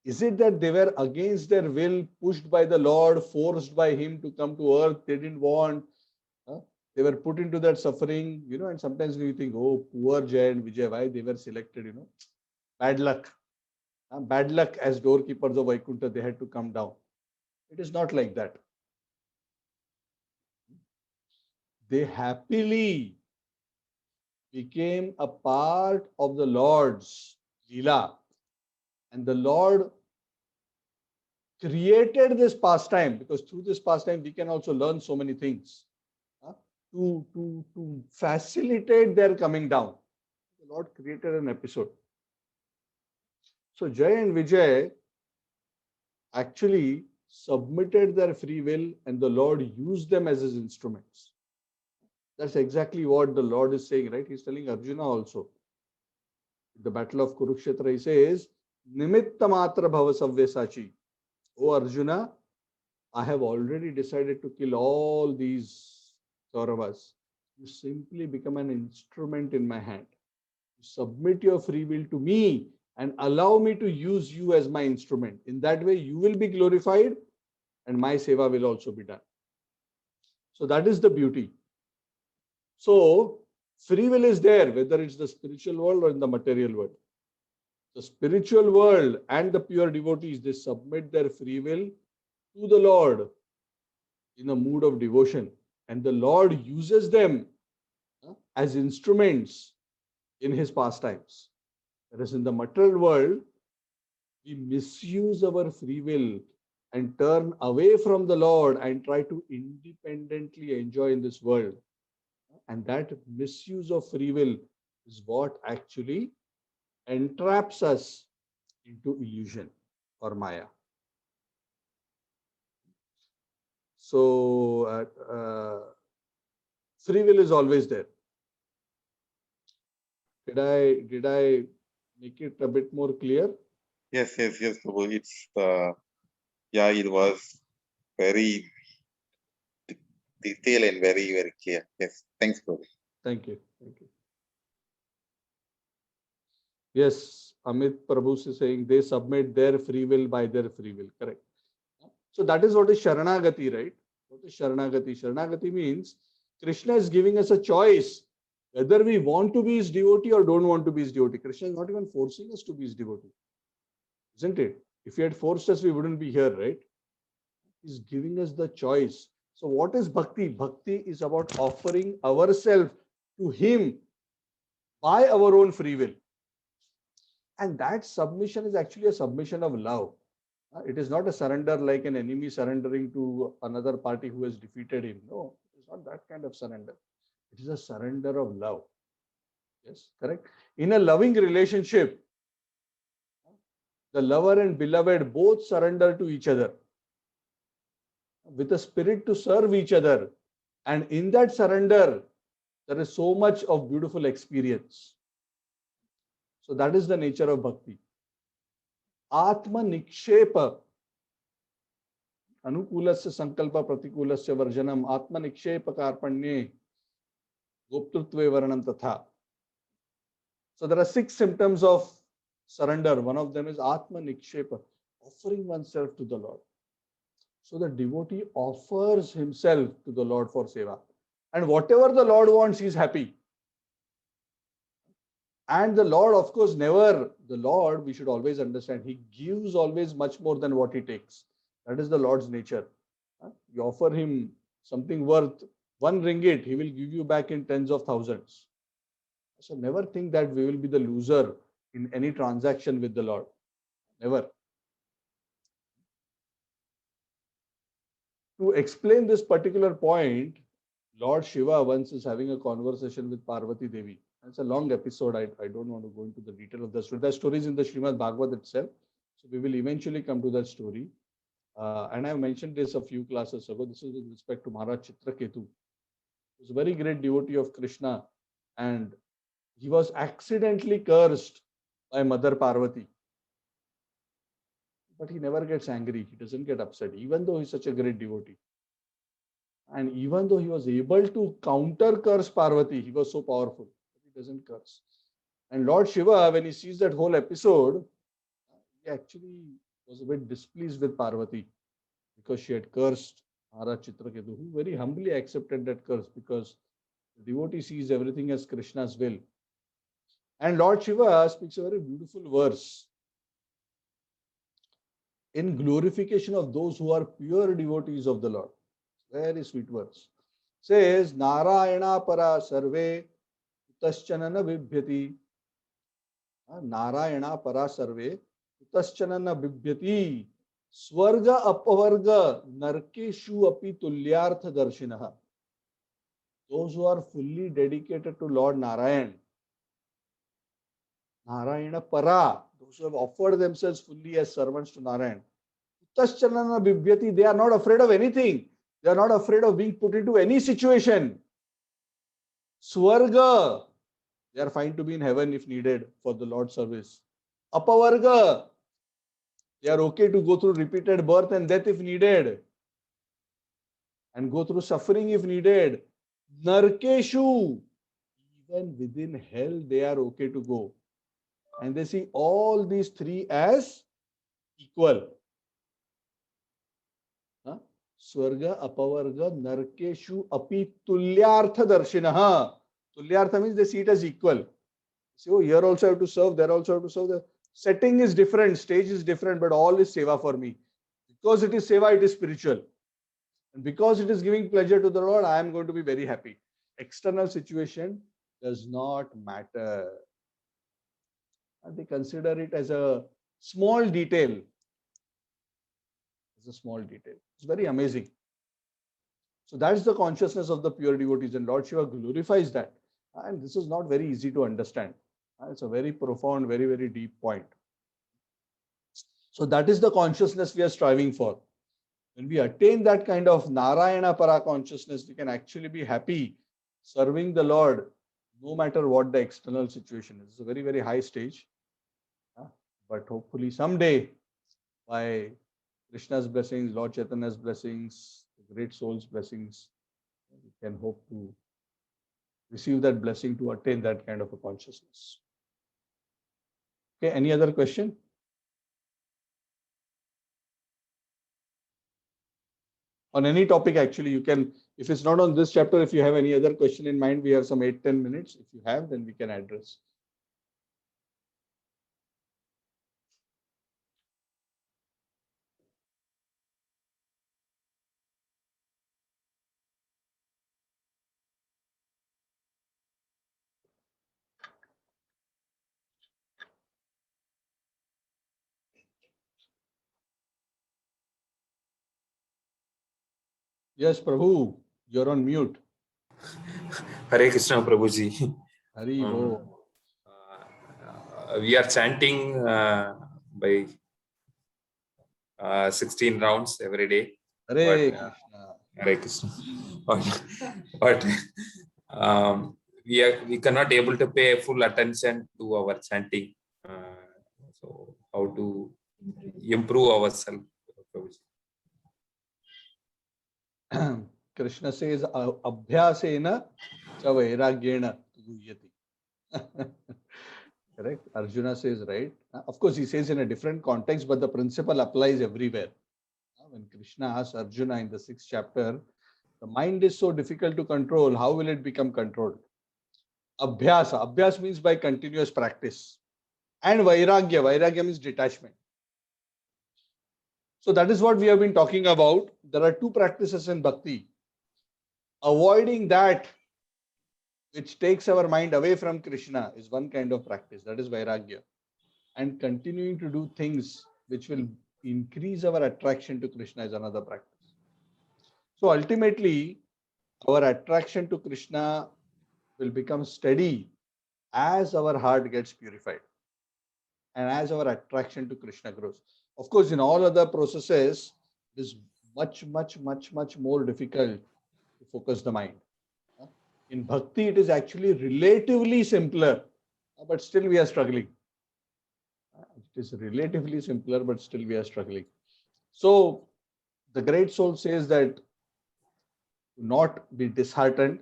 Speaker 1: is it that they were against their will, pushed by the Lord, forced by him to come to earth? They didn't want. They were put into that suffering, and sometimes we think, oh, poor Jay and Vijay, why they were selected, bad luck. Bad luck as doorkeepers of Vaikuntha, they had to come down. It is not like that. They happily became a part of the Lord's Leela. And the Lord created this pastime, because through this pastime we can also learn so many things, to facilitate their coming down. The Lord created an episode. So Jay and Vijay actually submitted their free will, and the Lord used them as his instruments. That's exactly what the Lord is saying, right? He's telling Arjuna also. In the battle of Kurukshetra, he says, Nimitta matra bhava savyasachi. O Arjuna, I have already decided to kill all these Kauravas. You simply become an instrument in my hand. You submit your free will to me and allow me to use you as my instrument. In that way, you will be glorified and my seva will also be done. So that is the beauty. So free will is there, whether it's the spiritual world or in the material world. The spiritual world and the pure devotees, they submit their free will to the Lord in a mood of devotion, and the Lord uses them as instruments in his pastimes. Whereas in the material world, we misuse our free will and turn away from the Lord and try to independently enjoy in this world. And that misuse of free will is what actually entraps us into illusion or Maya. So free will is always there. Did I make it a bit more clear?
Speaker 2: Yes, Prabhu. It's it was very detailed and very, very clear. Yes, thanks, Prabhu.
Speaker 1: Thank you. Yes, Amit Prabhu is saying they submit their free will by their free will. Correct. So that is what is Sharanagati, right? What is Sharanagati? Sharanagati means Krishna is giving us a choice whether we want to be his devotee or don't want to be his devotee. Krishna is not even forcing us to be his devotee. Isn't it? If he had forced us, we wouldn't be here, right? He's giving us the choice. So what is bhakti? Bhakti is about offering ourselves to him by our own free will. And that submission is actually a submission of love. It is not a surrender like an enemy surrendering to another party who has defeated him. No, it is not that kind of surrender. It is a surrender of love. Yes, correct. In a loving relationship, the lover and beloved both surrender to each other with a spirit to serve each other. And in that surrender, there is so much of beautiful experience. So that is the nature of bhakti. Atma nikshepa. Anukulasya sankalpa pratikulasya varjanam. Atma nikshepa karpanye. Goptrutve varanam tatha. So there are 6 symptoms of surrender. One of them is Atma Nikshepa, offering oneself to the Lord. So the devotee offers himself to the Lord for seva. And whatever the Lord wants, he is happy. And the Lord, of course, the Lord, we should always understand, he gives always much more than what he takes. That is the Lord's nature. You offer him something worth 1 ringgit, he will give you back in tens of thousands. So never think that we will be the loser in any transaction with the Lord. Never. To explain this particular point, Lord Shiva once is having a conversation with Parvati Devi. It's a long episode. I don't want to go into the detail of the story. The story is in the Srimad Bhagavad itself. So we will eventually come to that story. And I've mentioned this a few classes ago. This is with respect to Maharaj Chitraketu. He was a very great devotee of Krishna. And he was accidentally cursed by Mother Parvati. But he never gets angry. He doesn't get upset, even though he's such a great devotee. And even though he was able to counter curse Parvati, he was so powerful. He doesn't curse. And Lord Shiva, when he sees that whole episode, he actually was a bit displeased with Parvati because she had cursed Maharaj Chitraketu, who very humbly accepted that curse because the devotee sees everything as Krishna's will. And Lord Shiva speaks a very beautiful verse in glorification of those who are pure devotees of the Lord. Very sweet verse. Says, Narayana para sarve utaschanana vibhyati. Narayana para sarve utaschanana vibhyati. Swarga apavarga narkeshu api tulyartha darshinaha. Those who are fully dedicated to Lord Narayan, Narayana para, those who have offered themselves fully as servants to Narayan, utaschanana vibhyati, they are not afraid of anything. They are not afraid of being put into any situation. Swarga, they are fine to be in heaven if needed for the Lord's service. Apavarga, they are okay to go through repeated birth and death if needed. And go through suffering if needed. Narkeshu, even within hell, they are okay to go. And they see all these 3 as equal. Swarga, Apavarga, Narkeshu, Api Tulyartha Darshinaha. Tulyartha means they see it as equal. So here also I have to serve, there also I have to serve. The setting is different, stage is different, but all is seva for me. Because it is seva, it is spiritual. And because it is giving pleasure to the Lord, I am going to be very happy. External situation does not matter. And they consider it as a small detail. It's a small detail. It's very amazing. So that's the consciousness of the pure devotees, and Lord Shiva glorifies that. And this is not very easy to understand. It's a very profound, very, very deep point. So that is the consciousness we are striving for. When we attain that kind of Narayana para consciousness, we can actually be happy serving the Lord no matter what the external situation is. It's a very, very high stage. But hopefully someday, by Krishna's blessings, Lord Chaitanya's blessings, the great soul's blessings, we can hope to receive that blessing to attain that kind of a consciousness. Okay, any other question? On any topic, actually, you can, if it's not on this chapter, if you have any other question in mind, we have some 8-10 minutes. If you have, then we can address. Yes, Prabhu, you're on mute.
Speaker 3: Hare Krishna, Prabhuji.
Speaker 1: Hari Bo.
Speaker 3: We are chanting by 16 rounds every day.
Speaker 1: Hare
Speaker 3: But,
Speaker 1: Krishna.
Speaker 3: Hare Krishna. But we cannot able to pay full attention to our chanting. So how to improve ourselves, Prabhuji?
Speaker 1: Krishna says, Abhyasena cha vairagyena guyati. Correct? Arjuna says, right? Of course, he says in a different context, but the principle applies everywhere. When Krishna asks Arjuna in the 6th chapter, the mind is so difficult to control, how will it become controlled? Abhyasa. Abhyas means by continuous practice. And vairagya. Vairagya means detachment. So that is what we have been talking about. There are two practices in bhakti. Avoiding that which takes our mind away from Krishna is one kind of practice. That is vairagya. And continuing to do things which will increase our attraction to Krishna is another practice. So ultimately, our attraction to Krishna will become steady as our heart gets purified and as our attraction to Krishna grows. Of course, in all other processes, it is much more difficult to focus the mind. In bhakti, it is actually relatively simpler, but still we are struggling. It is relatively simpler, but still we are struggling. So the great soul says that do not be disheartened.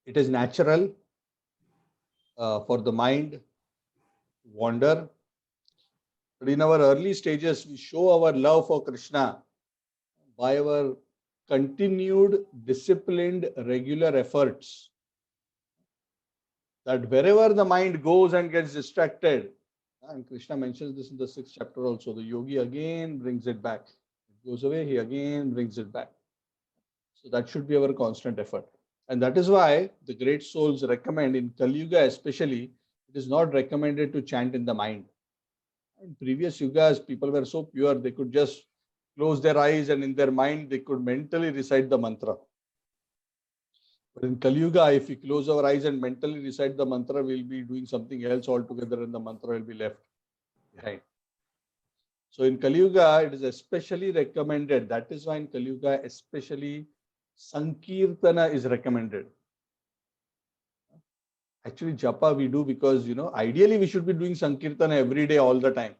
Speaker 1: It is natural for the mind to wander. But in our early stages, we show our love for Krishna by our continued, disciplined, regular efforts. That wherever the mind goes and gets distracted, and Krishna mentions this in the 6th chapter also, the yogi again brings it back. It goes away, he again brings it back. So that should be our constant effort. And that is why the great souls recommend in Kali Yuga especially, it is not recommended to chant in the mind. In previous yugas, people were so pure, they could just close their eyes and in their mind, they could mentally recite the mantra. But in Kali Yuga, if we close our eyes and mentally recite the mantra, we'll be doing something else altogether and the mantra will be left behind. So in Kali Yuga, it is especially recommended. That is why in Kali Yuga, especially Sankirtana is recommended. Actually, Japa we do because, ideally we should be doing Sankirtana every day, all the time.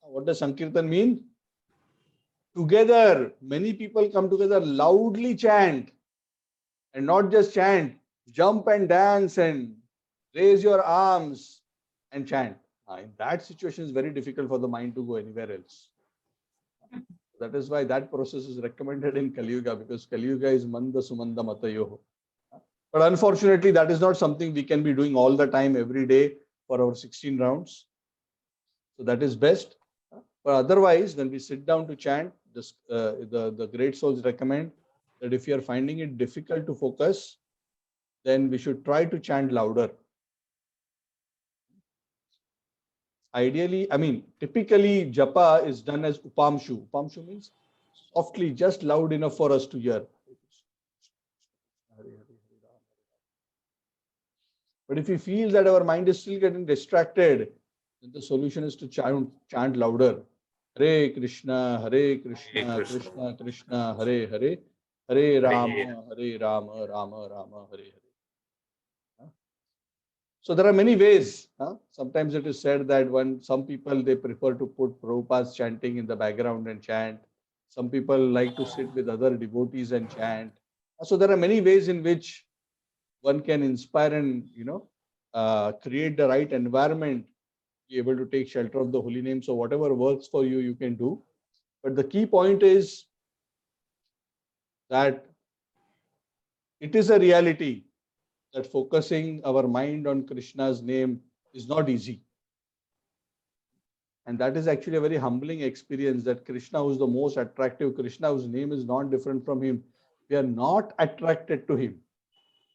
Speaker 1: What does Sankirtan mean? Together, many people come together, loudly chant. And not just chant, jump and dance and raise your arms and chant. In that situation, it's very difficult for the mind to go anywhere else. That is why that process is recommended in Kali Yuga, because Kali Yuga is Manda Sumanda Matayoho. But unfortunately, that is not something we can be doing all the time, every day for our 16 rounds. So that is best. But otherwise, when we sit down to chant, the great souls recommend that if you are finding it difficult to focus, then we should try to chant louder. Ideally, typically japa is done as upamshu. Upamshu means softly, just loud enough for us to hear. But if we feel that our mind is still getting distracted, then the solution is to chant louder. Hare Krishna, Krishna Krishna, Hare Hare, Hare Rama, Rama Rama, Hare Hare. So there are many ways. Sometimes it is said that some people, they prefer to put Prabhupada's chanting in the background and chant. Some people like to sit with other devotees and chant. So there are many ways in which one can inspire and create the right environment, be able to take shelter of the holy name. So whatever works for you, you can do. But the key point is that it is a reality that focusing our mind on Krishna's name is not easy. And that is actually a very humbling experience, that Krishna, who is the most attractive, Krishna whose name is not different from him, we are not attracted to him.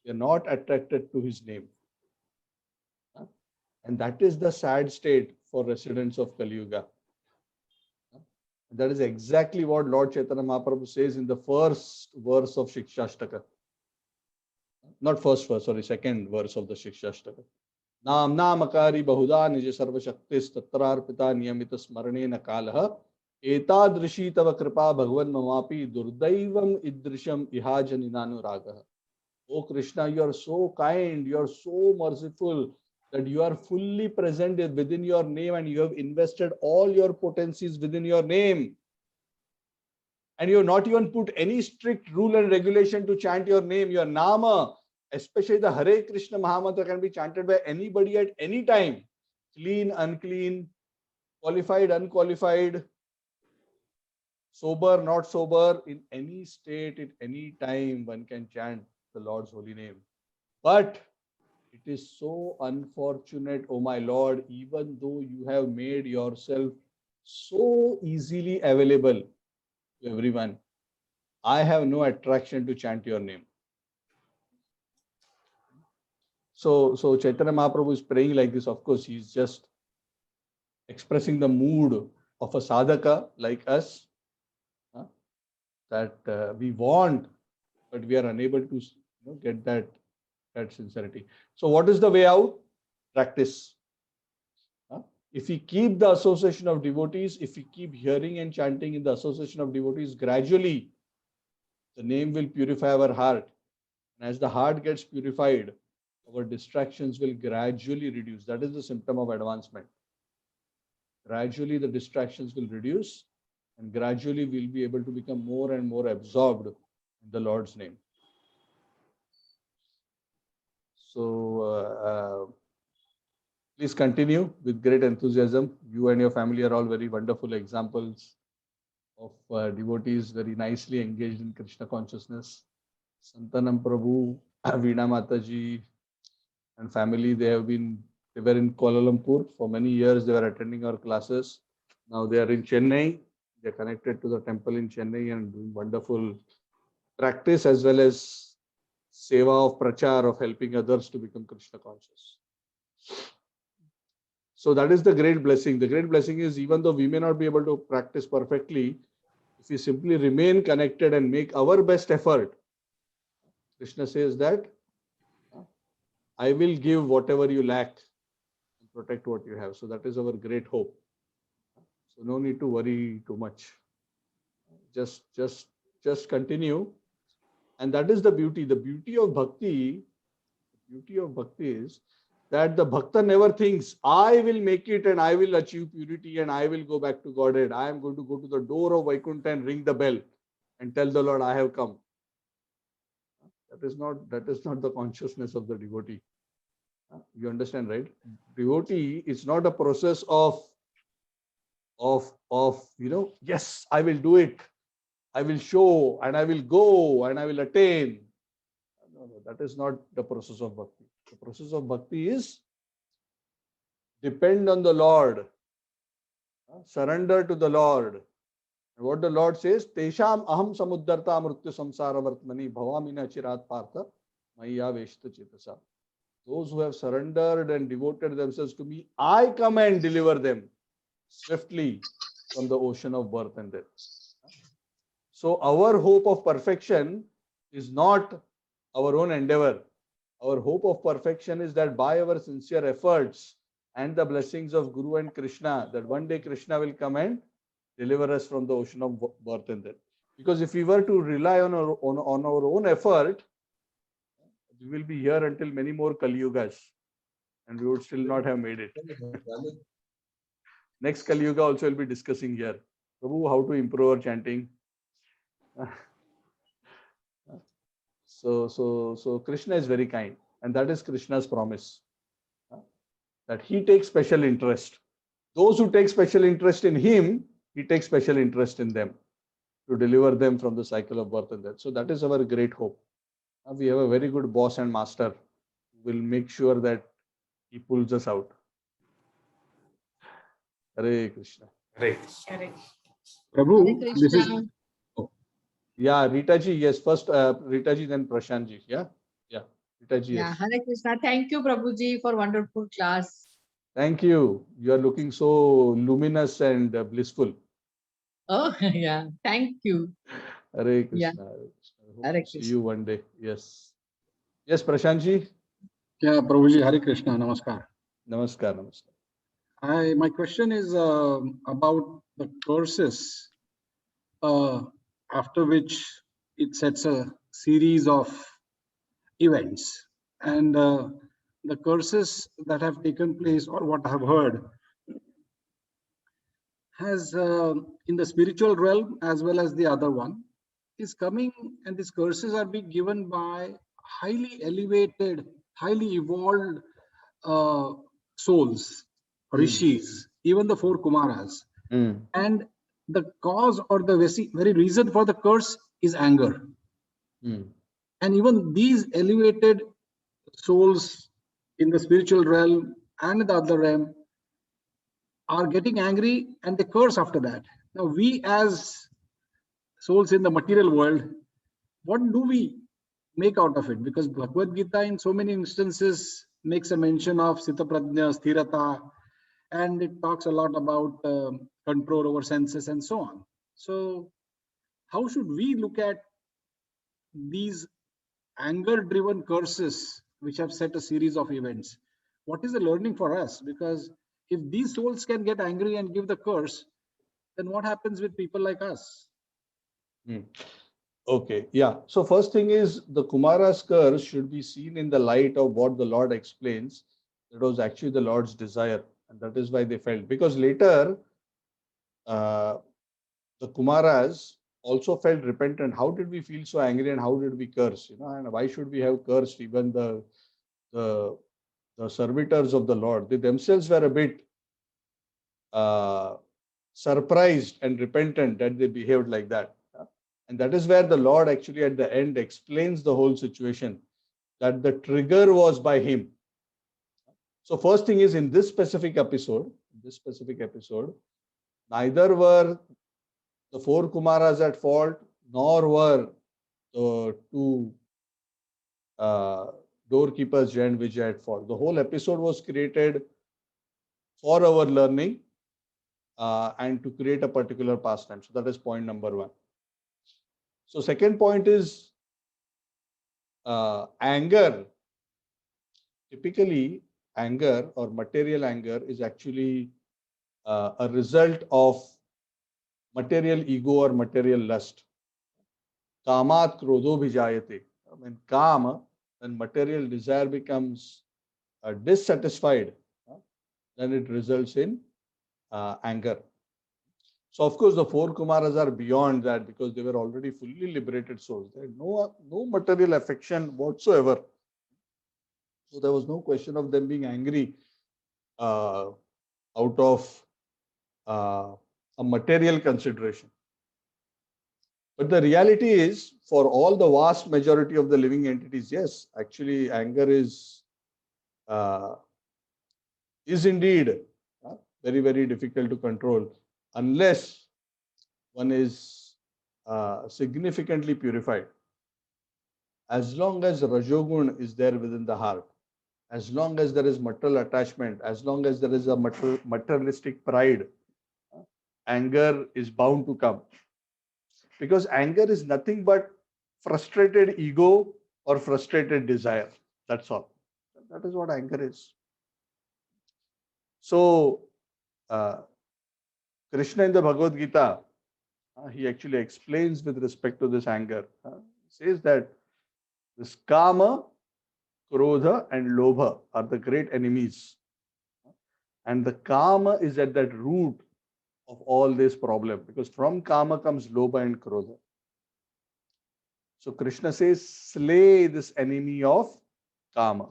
Speaker 1: We are not attracted to his name. And that is the sad state for residents of Kali Yuga. That is exactly what Lord Chaitanya Mahaprabhu says in the first verse of Shikshashtaka. Not first verse, sorry, second verse of the Shikshashtaka. Nam namakari bahuda nija sarva shaktis tatrarpita niyamita smarane nakalaha etadrishi tava kripa bhagwan mamapi durdaivam idrisham ihajaninanu ragaha. Oh Krishna, you are so kind, you are so merciful that you are fully present within your name and you have invested all your potencies within your name. And you have not even put any strict rule and regulation to chant your name, your Nama. Especially the Hare Krishna Mahamantra can be chanted by anybody at any time. Clean, unclean, qualified, unqualified, sober, not sober, in any state, at any time, one can chant the Lord's holy name. But it is so unfortunate, oh my Lord, even though you have made yourself so easily available to everyone, I have no attraction to chant your name. So Chaitanya Mahaprabhu is praying like this. Of course, he's just expressing the mood of a sadhaka like us, that we want, but we are unable to get that sincerity. So what is the way out? Practice. If we keep the association of devotees, if we keep hearing and chanting in the association of devotees, gradually the name will purify our heart. And as the heart gets purified, our distractions will gradually reduce. That is the symptom of advancement. Gradually the distractions will reduce and gradually we'll be able to become more and more absorbed in the Lord's name. So please continue with great enthusiasm. You and your family are all very wonderful examples of devotees very nicely engaged in Krishna consciousness. Santanam Prabhu, Veena Mataji and family, they were in Kuala Lumpur for many years. They were attending our classes. Now they are in Chennai. They are connected to the temple in Chennai and doing wonderful practice as well as seva of prachar, of helping others to become Krishna conscious. So that is the great blessing. The great blessing is, even though we may not be able to practice perfectly, if we simply remain connected and make our best effort, Krishna says that I will give whatever you lack and protect what you have. So that is our great hope. So no need to worry too much. Just continue. And that is the beauty. The beauty of bhakti is that the bhakta never thinks, I will make it and I will achieve purity and I will go back to Godhead. I am going to go to the door of Vaikuntha and ring the bell and tell the Lord, I have come. That is not the consciousness of the devotee. You understand, right? Devotee is not a process of yes, I will do it. I will show and I will go and I will attain. No, that is not the process of bhakti. The process of bhakti is depend on the Lord, surrender to the Lord. And what the Lord says, Tesham aham samuddarta mrityu samsara vartmani bhavamina chirat partha maya veshta chetasa. Those who have surrendered and devoted themselves to me, I come and deliver them swiftly from the ocean of birth and death. So our hope of perfection is not our own endeavor. Our hope of perfection is that by our sincere efforts and the blessings of Guru and Krishna, that one day Krishna will come and deliver us from the ocean of birth and death. Because if we were to rely on our own effort, we will be here until many more Kali Yugas and we would still not have made it. Next Kali Yuga also will be discussing here. Prabhu, how to improve our chanting. So Krishna is very kind, and that is Krishna's promise, that he takes special interest. Those who take special interest in him, he takes special interest in them to deliver them from the cycle of birth and death. So that is our great hope. We have a very good boss and master who will make sure that he pulls us out. Hare Krishna.
Speaker 3: Hare
Speaker 4: Prabhu, this is
Speaker 1: Yeah, Rita ji, yes, first Rita ji, then Prashant ji. Yeah, Rita ji,
Speaker 5: Yeah,
Speaker 1: yes.
Speaker 5: Hare Krishna. Thank you, Prabhuji, for wonderful class.
Speaker 1: Thank you. You are looking so luminous and blissful.
Speaker 5: Oh, yeah. Thank you.
Speaker 1: Hare
Speaker 5: Yeah.
Speaker 1: Krishna. Hare Krishna. I hope
Speaker 5: Hare
Speaker 1: to see
Speaker 5: Krishna.
Speaker 1: you one day. Yes. Yes, Prashantji.
Speaker 4: Yeah, Prabhuji, Hare Krishna, Namaskar.
Speaker 1: Namaskar. Namaskar.
Speaker 4: My question is about the curses, after which it sets a series of events. And the curses that have taken place, or what I have heard, has in the spiritual realm as well as the other one, is coming, and these curses are being given by highly elevated, highly evolved uh, souls, rishis, even the four Kumaras.
Speaker 1: Mm.
Speaker 4: And the cause or the very reason for the curse is anger.
Speaker 1: Mm.
Speaker 4: And even these elevated souls in the spiritual realm and the other realm are getting angry and they curse after that. Now, we as souls in the material world, what do we make out of it? Because Bhagavad Gita in so many instances makes a mention of Sita Prajna, Sthirata, and it talks a lot about control over senses and so on. So how should we look at these anger driven curses which have set a series of events? What is the learning for us? Because if these souls can get angry and give the curse, then what happens with people like us?
Speaker 1: Mm. Okay, yeah. So first thing is the Kumara's curse should be seen in the light of what the Lord explains. That was actually the Lord's desire, and that is why they felt. Because later, uh, the Kumaras also felt repentant. How did we feel so angry, and how did we curse? And why should we have cursed even the the servitors of the Lord? They themselves were a bit uh, surprised and repentant that they behaved like that. And that is where the Lord actually at the end explains the whole situation, that the trigger was by him. So first thing is in this specific episode, neither were the four Kumaras at fault, nor were the two uh, doorkeepers, Jay and Vijay, at fault. The whole episode was created for our learning and to create a particular pastime. So that is point number one. So second point is anger. Typically, anger or material anger is actually a result of material ego or material lust. Kamat krodho bhijayate. When kama, when material desire becomes dissatisfied, then it results in anger. So, of course, the four Kumaras are beyond that because they were already fully liberated souls. They had no material affection whatsoever. So, there was no question of them being angry out of a material consideration. But the reality is, for all the vast majority of the living entities, yes, actually, anger uh, is indeed very, very difficult to control unless one is significantly purified. As long as Rajogun is there within the heart, as long as there is material attachment, as long as there is a materialistic pride, anger is bound to come. Because anger is nothing but frustrated ego or frustrated desire. That's all. That is what anger is. So, uh, Krishna in the Bhagavad Gita, he actually explains with respect to this anger. Says that this kama, krodha, and lobha are the great enemies. And the kama is at that root of all this problem because from kama comes lobha and krodha. So Krishna says, slay this enemy of kama,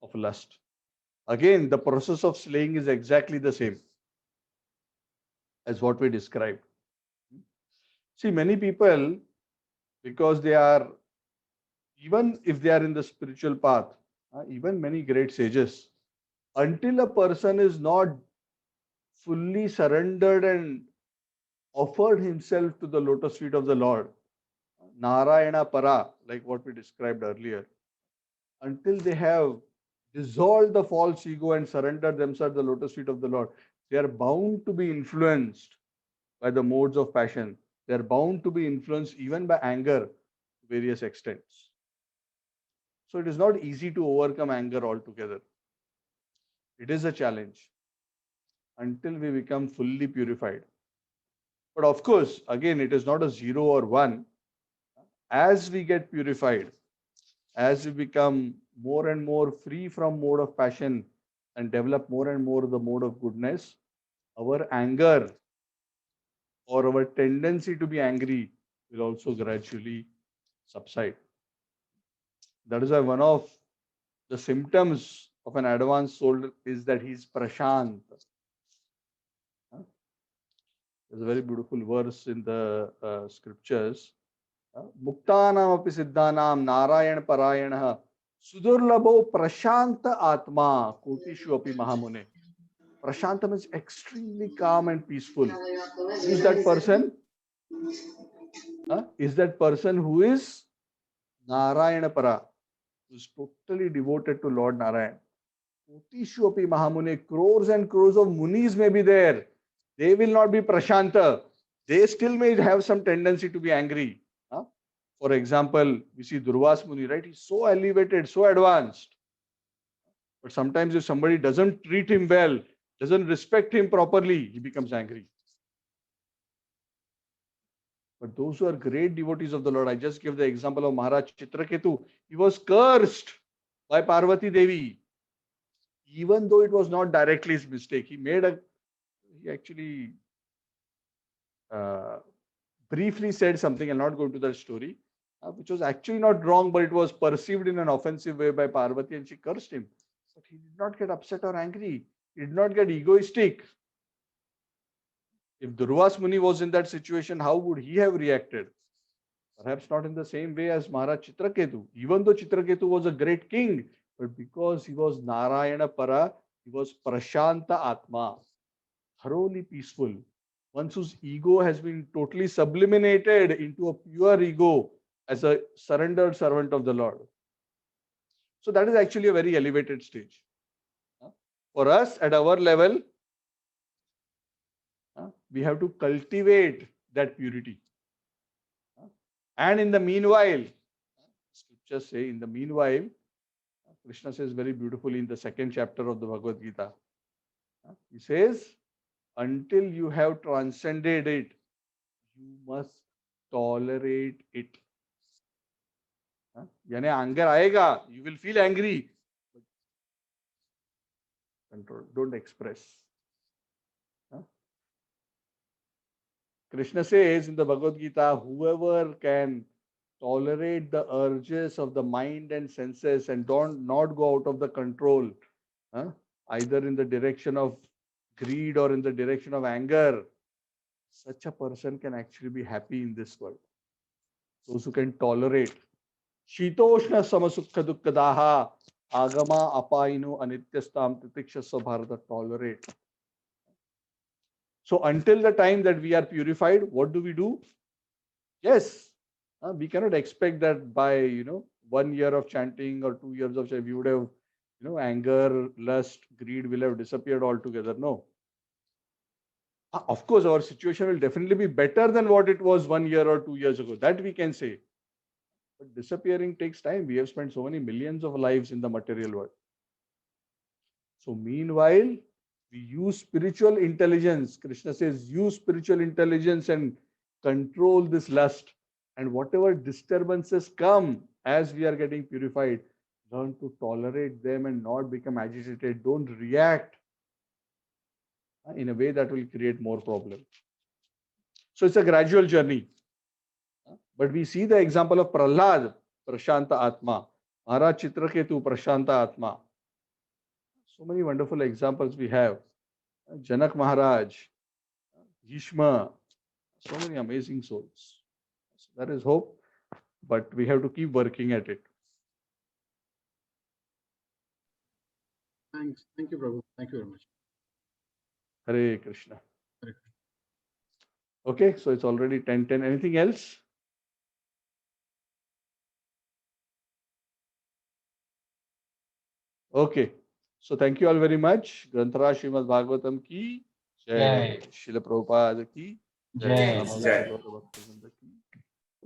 Speaker 1: of lust. Again, the process of slaying is exactly the same as what we described. See, many people, because they are, even if they are in the spiritual path, even many great sages, until a person is not fully surrendered and offered himself to the lotus feet of the Lord, Narayana Para, like what we described earlier, until they have dissolved the false ego and surrendered themselves to the lotus feet of the Lord, they are bound to be influenced by the modes of passion. They are bound to be influenced even by anger to various extents. So it is not easy to overcome anger altogether. It is a challenge until we become fully purified. But of course, again, it is not a 0 or 1. As we get purified, as we become more and more free from mode of passion and develop more and more the mode of goodness, our anger or our tendency to be angry will also gradually subside. That is why one of the symptoms of an advanced soul is that he is prashant. There's a very beautiful verse in the scriptures. Muktanam api siddhanam Narayan Parayanah Sudurlabho Prashanta Atma Kotishu api Mahamune. Prashanta means extremely calm and peaceful. Who's that person? Is that person who is Narayana Para, who is totally devoted to Lord Narayan. Kotishu api Mahamune, crores and crores of munis may be there. They will not be prashanta. They still may have some tendency to be angry. For example, we see Durvas Muni, right? He's so elevated, so advanced. But sometimes if somebody doesn't treat him well, doesn't respect him properly, he becomes angry. But those who are great devotees of the Lord, I just give the example of Maharaj Chitraketu. He was cursed by Parvati Devi. Even though it was not directly his mistake, he actually briefly said something, I'll not go into that story, which was actually not wrong, but it was perceived in an offensive way by Parvati and she cursed him. But he did not get upset or angry. He did not get egoistic. If Durvas Muni was in that situation, how would he have reacted? Perhaps not in the same way as Maharaj Chitraketu. Even though Chitraketu was a great king, but because he was Narayana Para, he was Prashanta Atma, thoroughly peaceful. One whose ego has been totally sublimated into a pure ego as a surrendered servant of the Lord. So that is actually a very elevated stage. For us at our level, we have to cultivate that purity. And in the meanwhile, scriptures say, in the meanwhile, Krishna says very beautifully in the second chapter of the Bhagavad Gita, he says, until you have transcended it, you must tolerate it. यानी anger आएगा, you will feel angry. Control, don't express. Krishna says in the Bhagavad Gita, whoever can tolerate the urges of the mind and senses and not go out of the control, either in the direction of greed or in the direction of anger, such a person can actually be happy in this world. Those who can tolerate. Shitoshna samasukha dukkadaha agama apainu anityastam titikshasva bharata, tolerate. So until the time that we are purified, what do? Yes, we cannot expect that by 1 year of chanting or 2 years of chanting, we would have anger, lust, greed will have disappeared altogether. No. Of course, our situation will definitely be better than what it was 1 year or 2 years ago. That we can say. But disappearing takes time. We have spent so many millions of lives in the material world. So meanwhile, we use spiritual intelligence. Krishna says, use spiritual intelligence and control this lust. And whatever disturbances come as we are getting purified, learn to tolerate them and not become agitated. Don't react in a way that will create more problems. So it's a gradual journey. But we see the example of Prahlad, Prashanta Atma, Maharaj Chitraketu, Prashanta Atma. So many wonderful examples we have. Janak Maharaj, Bhishma, so many amazing souls. So that is hope, but we have to keep working at it.
Speaker 4: Thanks. Thank you, Prabhu. Thank you very much.
Speaker 1: Hare Krishna.
Speaker 4: Hare Krishna.
Speaker 1: Okay, so it's already 10:10. Anything else? Okay. So thank you all very much. Granthara Srimad Bhagavatam ki Jai. Srila Prabhupada ki
Speaker 6: Jai.
Speaker 3: Jai.